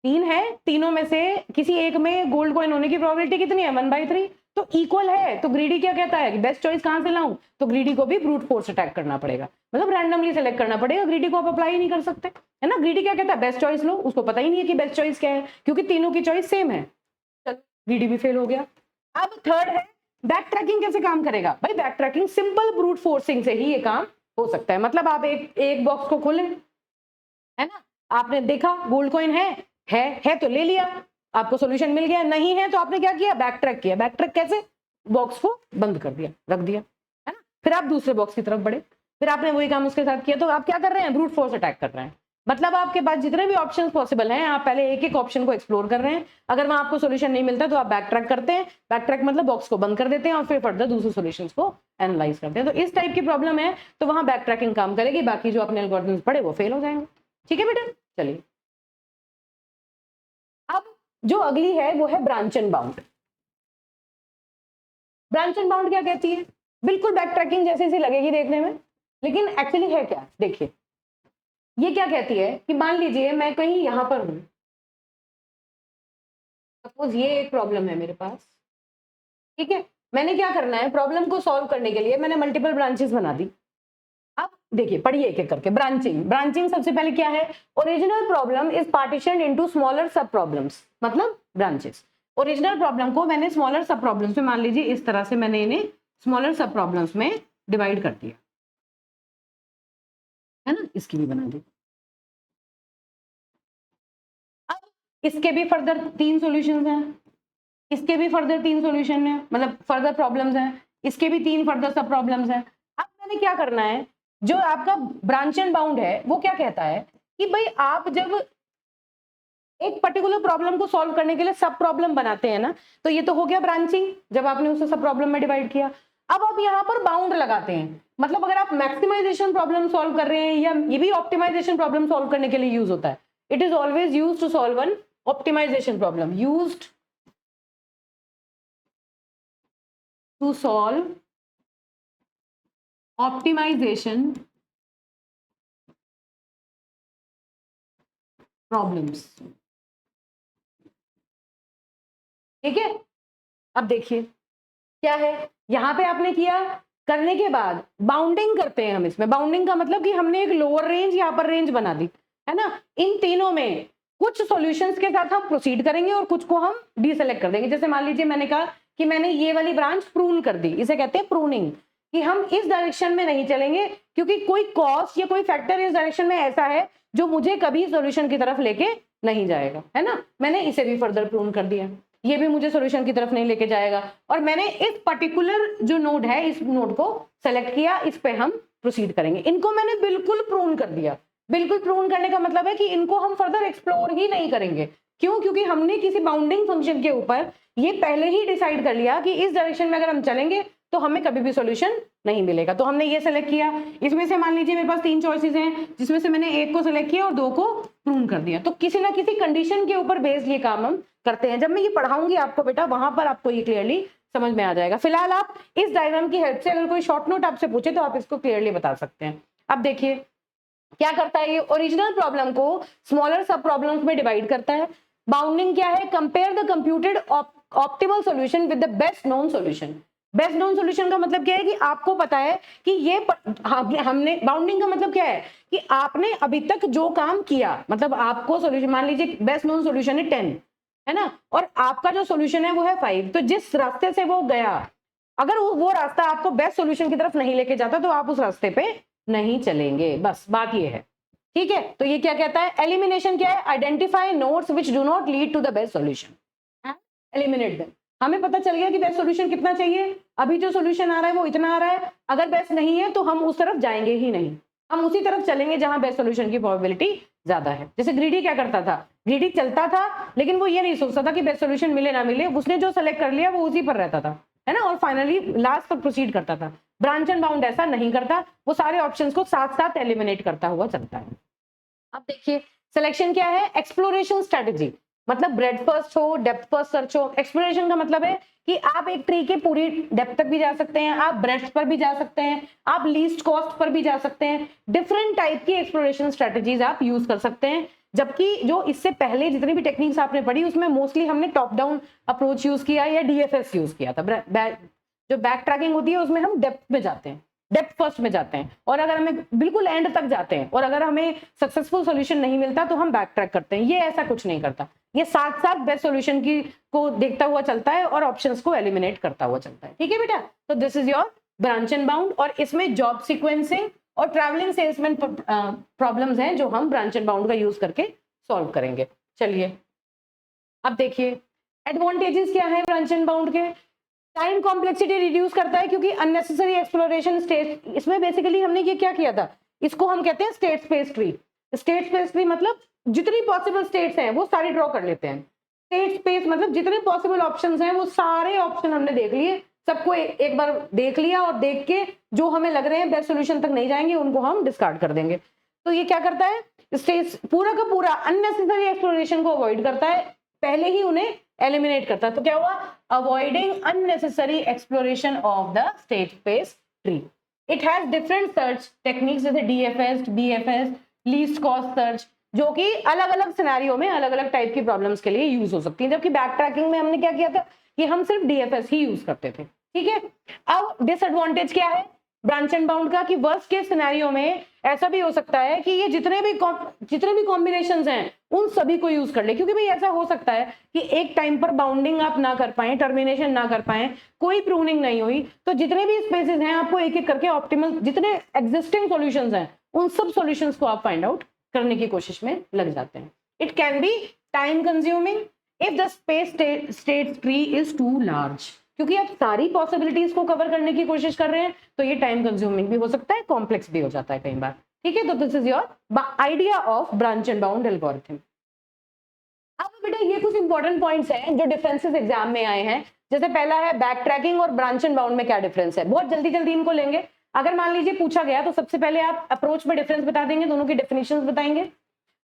3 है, तीनों में से किसी एक में गोल्ड कॉइन होने की प्रोबेबिलिटी कितनी है? 1/3। तो इक्वल है। तो ग्रीडी क्या कहता है कि बेस्ट चॉइस कहां से लाऊं? तो ग्रीडी को भी ब्रूट फोर्स अटैक करना पड़ेगा, मतलब रैंडमली सेलेक्ट करना पड़ेगा। ग्रीडी को आप अप्लाई ही नहीं कर सकते, है ना। ग्रीडी क्या कहता है? बेस्ट चॉइस लो। उसको पता ही नहीं है कि बेस्ट चॉइस क्या है, क्योंकि तीनों की चॉइस सेम है। चलो, ग्रीडी भी फेल हो गया। अब थर्ड है, बैक ट्रैकिंग कैसे काम करेगा? भाई back tracking simple brute forcing से ही ये काम हो सकता है। मतलब आप एक बॉक्स को खोलें, है ना, आपने देखा गोल्ड कॉइन है तो ले लिया, आपको सॉल्यूशन मिल गया। नहीं है तो आपने क्या किया? बैक ट्रैक किया। बैक ट्रैक कैसे? बॉक्स को बंद कर दिया, रख दिया, है ना। फिर आप दूसरे बॉक्स की तरफ बढ़े, फिर आपने वही काम उसके साथ किया। तो आप क्या कर रहे हैं? ब्रूट फोर्स अटैक कर रहे हैं। मतलब आपके पास जितने भी ऑप्शंस पॉसिबल हैं, आप पहले एक एक ऑप्शन को एक्सप्लोर कर रहे हैं। अगर वहां आपको सॉल्यूशन नहीं मिलता तो आप बैक ट्रैक करते हैं। बैक ट्रैक मतलब बॉक्स को बंद कर देते हैं और फिर फर्दर दूसरे सॉल्यूशंस को एनालाइज करते हैं। तो इस टाइप की प्रॉब्लम है तो वहां बैक ट्रैकिंग काम करेगी, बाकी जो अपने एल्गोरिथम्स पढ़े वो फेल हो जाएंगे। ठीक है बेटा, चलिए। अब जो अगली है वो है branch and bound. Branch and bound क्या कहती है? बिल्कुल बैक ट्रैकिंग जैसे सी लगेगी देखने में, लेकिन एक्चुअली है क्या? देखिए, ये क्या कहती है कि मान लीजिए मैं कहीं यहां पर हूं, सपोज ये एक प्रॉब्लम है मेरे पास, ठीक है। मैंने क्या करना है, प्रॉब्लम को सॉल्व करने के लिए मैंने मल्टीपल ब्रांचेस बना दी। अब देखिए, पढ़िए एक एक करके। ब्रांचिंग, ब्रांचिंग सबसे पहले क्या है? Original problem is partitioned into smaller sub problems, मतलब ब्रांचेस। ओरिजिनल प्रॉब्लम को मैंने स्मॉलर सब प्रॉब्लम्स में, मान लीजिए इस तरह से मैंने इन्हें स्मॉलर सब प्रॉब्लम्स में डिवाइड कर दिया, है ना। इसकी भी बना दी। अब इसके भी फर्दर 3 सॉल्यूशंस हैं, इसके भी फर्दर 3 सॉल्यूशन है, मतलब फर्दर प्रॉब्लम्स हैं, इसके भी 3 फर्दर सब प्रॉब्लम्स हैं। अब मैंने क्या करना है, जो आपका ब्रांच एंड बाउंड है वो क्या कहता है कि भाई आप जब एक पर्टिकुलर प्रॉब्लम को सॉल्व करने के लिए सब प्रॉब्लम बनाते हैं ना, तो ये तो हो गया ब्रांचिंग, जब आपने उसे सब प्रॉब्लम में डिवाइड किया। अब आप यहाँ पर बाउंड लगाते हैं, मतलब अगर आप मैक्सिमाइजेशन प्रॉब्लम सॉल्व कर रहे हैं, या ये भी ऑप्टिमाइजेशन प्रॉब्लम सॉल्व करने के लिए यूज होता है। It is always use to solve an optimization problem, used to solve optimization problems। ठीक है। अब देखिए क्या है, यहां पे आपने किया, करने के बाद बाउंडिंग करते हैं हम इसमें। बाउंडिंग का मतलब कि हमने एक लोअर रेंज यहां पर रेंज बना दी, है ना। इन तीनों में कुछ सॉल्यूशंस के साथ हम प्रोसीड करेंगे और कुछ को हम डीसेलेक्ट कर देंगे। जैसे मान लीजिए मैंने कहा कि मैंने ये वाली ब्रांच प्रून कर दी, इसे कहते हैं प्रूनिंग, कि हम इस डायरेक्शन में नहीं चलेंगे क्योंकि कोई कॉज या कोई फैक्टर इस डायरेक्शन में ऐसा है जो मुझे कभी सॉल्यूशन की तरफ लेके नहीं जाएगा, है ना। मैंने इसे भी फर्दर प्रून कर दिया, ये भी मुझे सॉल्यूशन की तरफ नहीं लेके जाएगा, और मैंने इस पर्टिकुलर जो नोड है इस नोड को सेलेक्ट किया, इस पे हम प्रोसीड करेंगे। इनको मैंने बिल्कुल प्रून कर दिया। बिल्कुल प्रून करने का मतलब है कि इनको हम फर्दर एक्सप्लोर ही नहीं करेंगे। क्यों? क्योंकि हमने किसी बाउंडिंग फंक्शन के ऊपर ये पहले ही डिसाइड कर लिया कि इस डायरेक्शन में अगर हम चलेंगे तो हमें कभी भी सॉल्यूशन नहीं मिलेगा। तो हमने ये सेलेक्ट किया, इसमें से मान लीजिए मेरे पास 3 चॉइसेस हैं, जिसमें से मैंने एक को सेलेक्ट किया और 2 को प्रून कर दिया। तो किसी ना किसी कंडीशन के ऊपर बेस्ड ये काम हम करते हैं। जब मैं ये पढ़ाऊंगी आपको बेटा, वहां पर आपको ये क्लियरली समझ में आ जाएगा। फिलहाल आप इस डायग्राम की हेल्प से अगर कोई शॉर्ट नोट आपसे पूछे तो आप इसको क्लियरली बता सकते हैं। अब देखिए क्या करता है, ये ओरिजिनल प्रॉब्लम को स्मॉलर सब प्रॉब्लम्स में डिवाइड करता है। बाउंडिंग क्या है? Compare the computed optimal solution with the best known solution. Best known solution का मतलब क्या है कि आपको पता है कि ये हमने बाउंडिंग का मतलब क्या है कि आपने अभी तक जो काम किया, मतलब आपको सॉल्यूशन मान लीजिए बेस्ट नोन सॉल्यूशन है 10, है ना, और आपका जो सॉल्यूशन है वो है 5, तो जिस रास्ते से वो गया, अगर वो रास्ता आपको बेस्ट सॉल्यूशन की तरफ नहीं लेके जाता तो आप उस रास्ते पे नहीं चलेंगे, बस बात ये है। ठीक है, तो ये क्या कहता है, एलिमिनेशन क्या है, identify nodes which do not lead to the best solution, eliminate them. हमें पता चल गया कि बेस्ट सॉल्यूशन कितना चाहिए, अभी जो सॉल्यूशन आ रहा है वो इतना आ रहा है, अगर बेस्ट नहीं है तो हम उस तरफ जाएंगे ही नहीं, हम उसी तरफ चलेंगे जहां बेस्ट सॉल्यूशन की प्रोबेबिलिटी ज्यादा है। जैसे ग्रीडी क्या करता था, ग्रीडी चलता था लेकिन वो ये नहीं सोचता था कि बेस्ट सॉल्यूशन मिले ना मिले, उसने जो सेलेक्ट कर लिया वो उसी पर रहता था, है ना, और फाइनली लास्ट तक प्रोसीड करता था। ब्रांच एंड बाउंड ऐसा नहीं करता, वो सारे ऑप्शंस को साथ साथ एलिमिनेट करता हुआ चलता है। अब देखिए सिलेक्शन क्या है, एक्सप्लोरेशन स्ट्रेटजी, मतलब ब्रेड फर्स्ट हो, डेप्थ फर्स्ट सर्च हो। एक्सप्लोरेशन का मतलब है कि आप एक ट्री के पूरी डेप्थ तक भी जा सकते हैं, आप ब्रेड्थ पर भी जा सकते हैं, आप लीस्ट कॉस्ट पर भी जा सकते हैं, डिफरेंट टाइप की एक्सप्लोरेशन स्ट्रेटजीज आप यूज कर सकते हैं। जबकि जो इससे पहले जितनी भी टेक्निक्स आपने पढ़ी उसमें मोस्टली हमने टॉप डाउन अप्रोच यूज किया या डीएफएस यूज किया था। जो बैक ट्रैकिंग होती है उसमें हम डेप्थ में जाते हैं, डेप्थ फर्स्ट में जाते हैं, और अगर हमें बिल्कुल एंड तक जाते हैं और अगर हमें सक्सेसफुल सॉल्यूशन नहीं मिलता तो हम बैक ट्रैक करते हैं। ये ऐसा कुछ नहीं करता, ये साथ साथ बेस्ट सॉल्यूशन की को देखता हुआ चलता है और ऑप्शंस को एलिमिनेट करता हुआ चलता है। ठीक है बेटा, तो this is your branch and bound, और इसमें जॉब सीक्वेंसिंग और ट्रैवलिंग सेल्समैन प्रॉब्लम्स हैं जो हम ब्रांच एंड बाउंड का यूज करके सॉल्व करेंगे। चलिए अब देखिए एडवांटेजेस क्या है ब्रांच एंड बाउंड के। टाइम कॉम्प्लेक्सिटी रिड्यूस करता है क्योंकि अननेसेसरी एक्सप्लोरेशन स्टेट, इसमें बेसिकली हमने ये क्या किया था, इसको हम कहते हैं state space tree. State space tree मतलब जितनी पॉसिबल स्टेट्स हैं वो सारी ड्रॉ कर लेते हैं, स्टेट स्पेस मतलब जितने पॉसिबल ऑप्शंस हैं वो सारे ऑप्शन हमने देख लिए, सबको एक बार देख लिया और देख के जो हमें लग रहे हैं बेस्ट सोल्यूशन तक नहीं जाएंगे उनको हम डिस्कार्ड कर देंगे। तो ये क्या करता है, स्टेट पूरा का पूरा अननेसेसरी एक्सप्लोरेशन को अवॉइड करता है, पहले ही उन्हें एलिमिनेट करता है। तो क्या हुआ, avoiding unnecessary exploration of the state space tree. It has different search techniques जैसे DFS, BFS, least cost search, जो कि अलग अलग सिनेरियो में अलग अलग टाइप की प्रॉब्लम्स के लिए यूज हो सकती है। जबकि बैक ट्रैकिंग में हमने क्या किया था कि हम सिर्फ डीएफएस ही यूज करते थे। ठीक है, अब डिसएडवांटेज क्या है ब्रांच एंड बाउंड का, कि वर्स्ट केस सिनेरियो में ऐसा भी हो सकता है कि ये जितने भी कॉम्बिनेशंस हैं उन सभी को यूज कर ले, क्योंकि भाई ऐसा हो सकता है कि एक टाइम पर बाउंडिंग आप ना कर पाए, टर्मिनेशन ना कर पाए, कोई प्रूनिंग नहीं हुई, तो जितने भी स्पेसेस हैं आपको एक एक करके ऑप्टिमल जितने एग्जिस्टिंग सॉल्यूशंस हैं उन सब सॉल्यूशंस को आप फाइंड आउट करने की कोशिश में लग जाते हैं। It can be time consuming if the space state tree is too large, क्योंकि आप सारी पॉसिबिलिटीज को कवर करने की कोशिश कर रहे हैं तो ये टाइम कंज्यूमिंग भी हो सकता है, कॉम्प्लेक्स भी हो जाता है कई बार। ठीक है, तो this is your idea of branch and bound algorithm. अब बेटा ये कुछ इंपॉर्टेंट पॉइंट्स हैं जो डिफरेंसेस एग्जाम में आए हैं। जैसे पहला है बैक ट्रैकिंग और ब्रांच एंड बाउंड में क्या डिफरेंस है, बहुत जल्दी जल्दी इनको लेंगे। अगर मान लीजिए पूछा गया तो सबसे पहले आप अप्रोच में डिफरेंस बता देंगे, दोनों की डेफिनेशंस बताएंगे,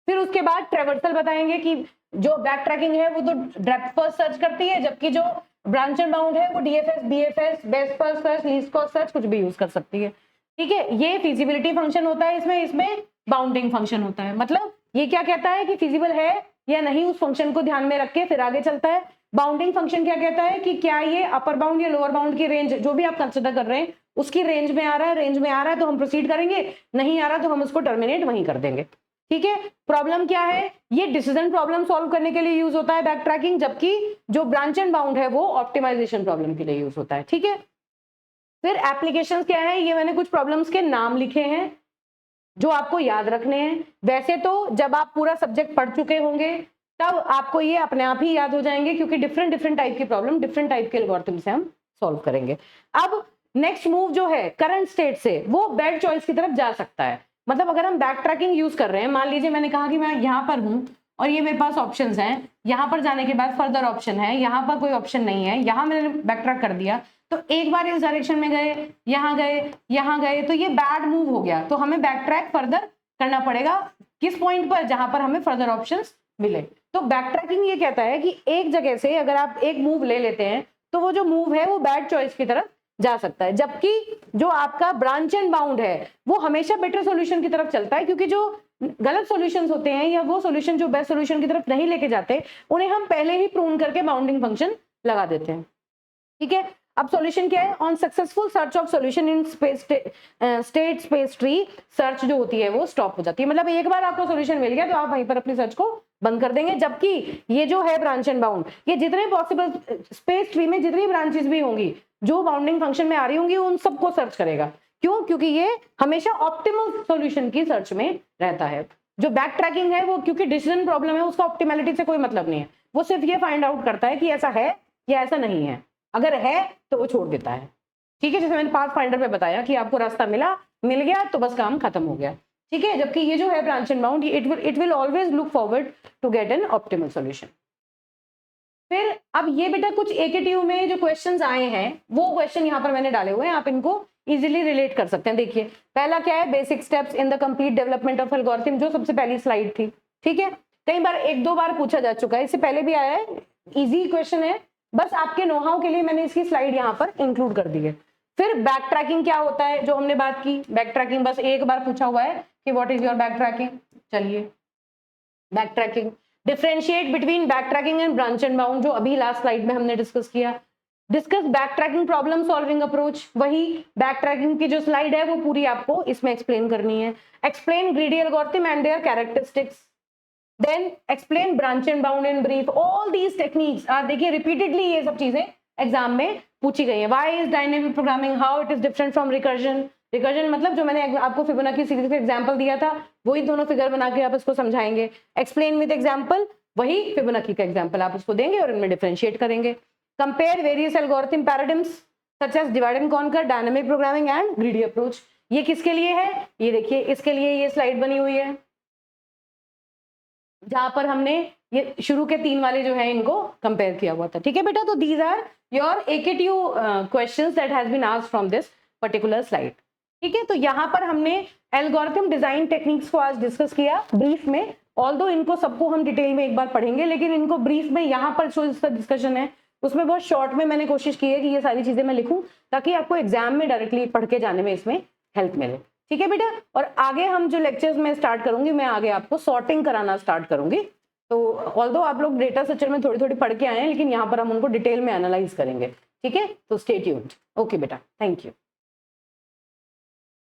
फिर उसके बाद ट्रेवर्सल बताएंगे कि जो बैक ट्रैकिंग है वो तो डेप्थ फर्स्ट सर्च करती है, जबकि जो ब्रांच एंड बाउंड है वो DFS, BFS, best first search, least cost search कुछ भी यूज कर सकती है। ठीक है, ये फिजिबिलिटी फंक्शन होता है, इसमें बाउंडिंग फंक्शन होता है, मतलब ये क्या कहता है कि फिजिबल है या नहीं उस फंक्शन को ध्यान में रख के फिर आगे चलता है। बाउंडिंग फंक्शन क्या कहता है कि क्या ये अपर बाउंड या लोअर बाउंड की रेंज जो भी आप कंसिडर कर रहे हैं उसकी रेंज में आ रहा है तो हम प्रोसीड करेंगे, नहीं आ रहा तो हम उसको टर्मिनेट वहीं कर देंगे। ठीक है, प्रॉब्लम क्या है, ये डिसीजन प्रॉब्लम सॉल्व करने के लिए यूज होता है बैक ट्रैकिंग, जबकि जो ब्रांच एंड बाउंड है वो ऑप्टिमाइजेशन प्रॉब्लम के लिए यूज होता है। ठीक है, फिर एप्लीकेशंस क्या है, ये मैंने कुछ प्रॉब्लम्स के नाम लिखे हैं जो आपको याद रखने हैं। वैसे तो जब आप पूरा सब्जेक्ट पढ़ चुके होंगे तब आपको ये अपने आप ही याद हो जाएंगे, क्योंकि डिफरेंट टाइप की प्रॉब्लम डिफरेंट टाइप के एल्गोरिथम से हम सॉल्व करेंगे। अब नेक्स्ट मूव जो है करंट स्टेट से वो बैड चॉइस की तरफ जा सकता है। मतलब अगर हम बैक ट्रैकिंग यूज कर रहे हैं, मान लीजिए मैंने कहा कि मैं यहाँ पर हूँ और ये मेरे पास ऑप्शंस हैं, यहाँ पर जाने के बाद फर्दर ऑप्शन है, यहाँ पर कोई ऑप्शन नहीं है, यहाँ मैंने बैक ट्रैक कर दिया, तो एक बार इस डायरेक्शन में गए, यहाँ गए, तो ये बैड मूव हो गया, तो हमें बैक ट्रैक फर्दर करना पड़ेगा किस पॉइंट पर, जहां पर हमें फर्दर ऑप्शंस मिले। तो बैक ट्रैकिंग ये कहता है कि एक जगह से अगर आप एक मूव ले लेते हैं तो वो जो मूव है वो बैड चॉइस की तरफ जा सकता है, जबकि जो आपका ब्रांच एंड बाउंड है वो हमेशा बेटर सॉल्यूशन की तरफ चलता है, क्योंकि जो गलत सॉल्यूशंस होते हैं या वो सॉल्यूशन जो बेस्ट सॉल्यूशन की तरफ नहीं लेके जाते उन्हें हम पहले ही प्रूव करके बाउंडिंग फंक्शन लगा देते हैं। ठीक है, अब सॉल्यूशन क्या है, on successful search of solution in state space tree, search जो होती है वो स्टॉप हो जाती है। मतलब एक बार आपको सॉल्यूशन मिल गया तो आप वहीं पर अपनी सर्च को बंद कर देंगे। जबकि ये जो है ब्रांच एंड बाउंड, ये जितने पॉसिबल स्पेस ट्री में जितनी ब्रांचेस भी होंगी जो बाउंडिंग फंक्शन में आ रही होंगी उन सबको सर्च करेगा। क्यों? क्योंकि ये हमेशा ऑप्टिमल सॉल्यूशन की सर्च में रहता है। जो बैक ट्रैकिंग है वो क्योंकि डिसीजन प्रॉब्लम है, उसका ऑप्टिमैलिटी से कोई मतलब नहीं है, वो सिर्फ ये फाइंड आउट करता है कि ऐसा है या ऐसा नहीं है। अगर है तो वो छोड़ देता है। ठीक है, जैसे मैंने पाथ फाइंडर पे बताया कि आपको रास्ता मिल गया तो बस काम खत्म हो गया। ठीक है, जबकि ये जो है branch and bound, it will always look forward to get an optimal solution. फिर अब ये बेटा कुछ एकेटीयू में जो क्वेश्चंस आए हैं वो क्वेश्चन यहाँ पर मैंने डाले हुए हैं, आप इनको इजीली रिलेट कर सकते हैं। देखिए पहला क्या है, basic steps in the complete development of algorithm, जो सबसे पहली स्लाइड थी। ठीक है, कई बार एक दो बार पूछा जा चुका है, इससे पहले भी आया है, इजी क्वेश्चन है, बस आपके नोहाउ के लिए मैंने इसकी स्लाइड यहाँ पर इंक्लूड कर दी है। फिर बैक ट्रैकिंग क्या होता है, जो हमने बात की, बैक ट्रैकिंग बस एक बार पूछा हुआ है कि what is your backtracking. चलिए backtracking, differentiate between backtracking and branch and bound, जो अभी लास्ट स्लाइड में हमने डिस्कस किया। Discuss backtracking problem solving approach, वही बैक ट्रैकिंग की जो स्लाइड है वो पूरी आपको इसमें एक्सप्लेन करनी है। Explain greedy algorithm and their characteristics, then explain branch and bound in brief. All these techniques देखिए रिपीटेडली ये सब चीजें एग्जाम में पूछी गई है। Why is dynamic programming, how it is different from recursion. Recursion मतलब जो मैंने आपको फिबोनाची सीरीज का एग्जांपल दिया था वही दोनों फिगर बना के आप इसको समझाएंगे। एक्सप्लेन विद एग्जांपल, वही फिबोनाची का एग्जांपल आप उसको देंगे और इनमें डिफरेंशिएट करेंगे। Compare various algorithm paradigms such as divide and conquer, dynamic programming and greedy approach. ये किसके लिए है, ये देखिए इसके लिए ये स्लाइड बनी हुई है जहां पर हमने ये शुरू के 3 वाले जो है इनको कंपेयर किया हुआ था। ठीक है बेटा, तो these are your AKTU questions that has been asked from this particular slide. ठीक है, तो यहाँ पर हमने एल्गोरिथम डिजाइन टेक्निक्स को आज डिस्कस किया ब्रीफ में। ऑल्दो इनको सबको हम डिटेल में एक बार पढ़ेंगे, लेकिन इनको ब्रीफ में यहाँ पर जो इसका डिस्कशन है उसमें बहुत शॉर्ट में मैंने कोशिश की है कि ये सारी चीजें मैं लिखूं ताकि आपको एग्जाम में डायरेक्टली पढ़ के जाने में इसमें हेल्प मिले। ठीक है बेटा, और आगे हम जो लेक्चर्स में स्टार्ट करूंगी, मैं आगे आपको सॉर्टिंग कराना स्टार्ट करूंगी। तो ऑल्दो आप लोग डेटा स्ट्रक्चर में थोड़ी थोड़ी पढ़ के आए हैं, लेकिन यहाँ पर हम उनको डिटेल में एनालाइज करेंगे। ठीक है, तो स्टे ट्यून्ड। ओके बेटा, थैंक यू।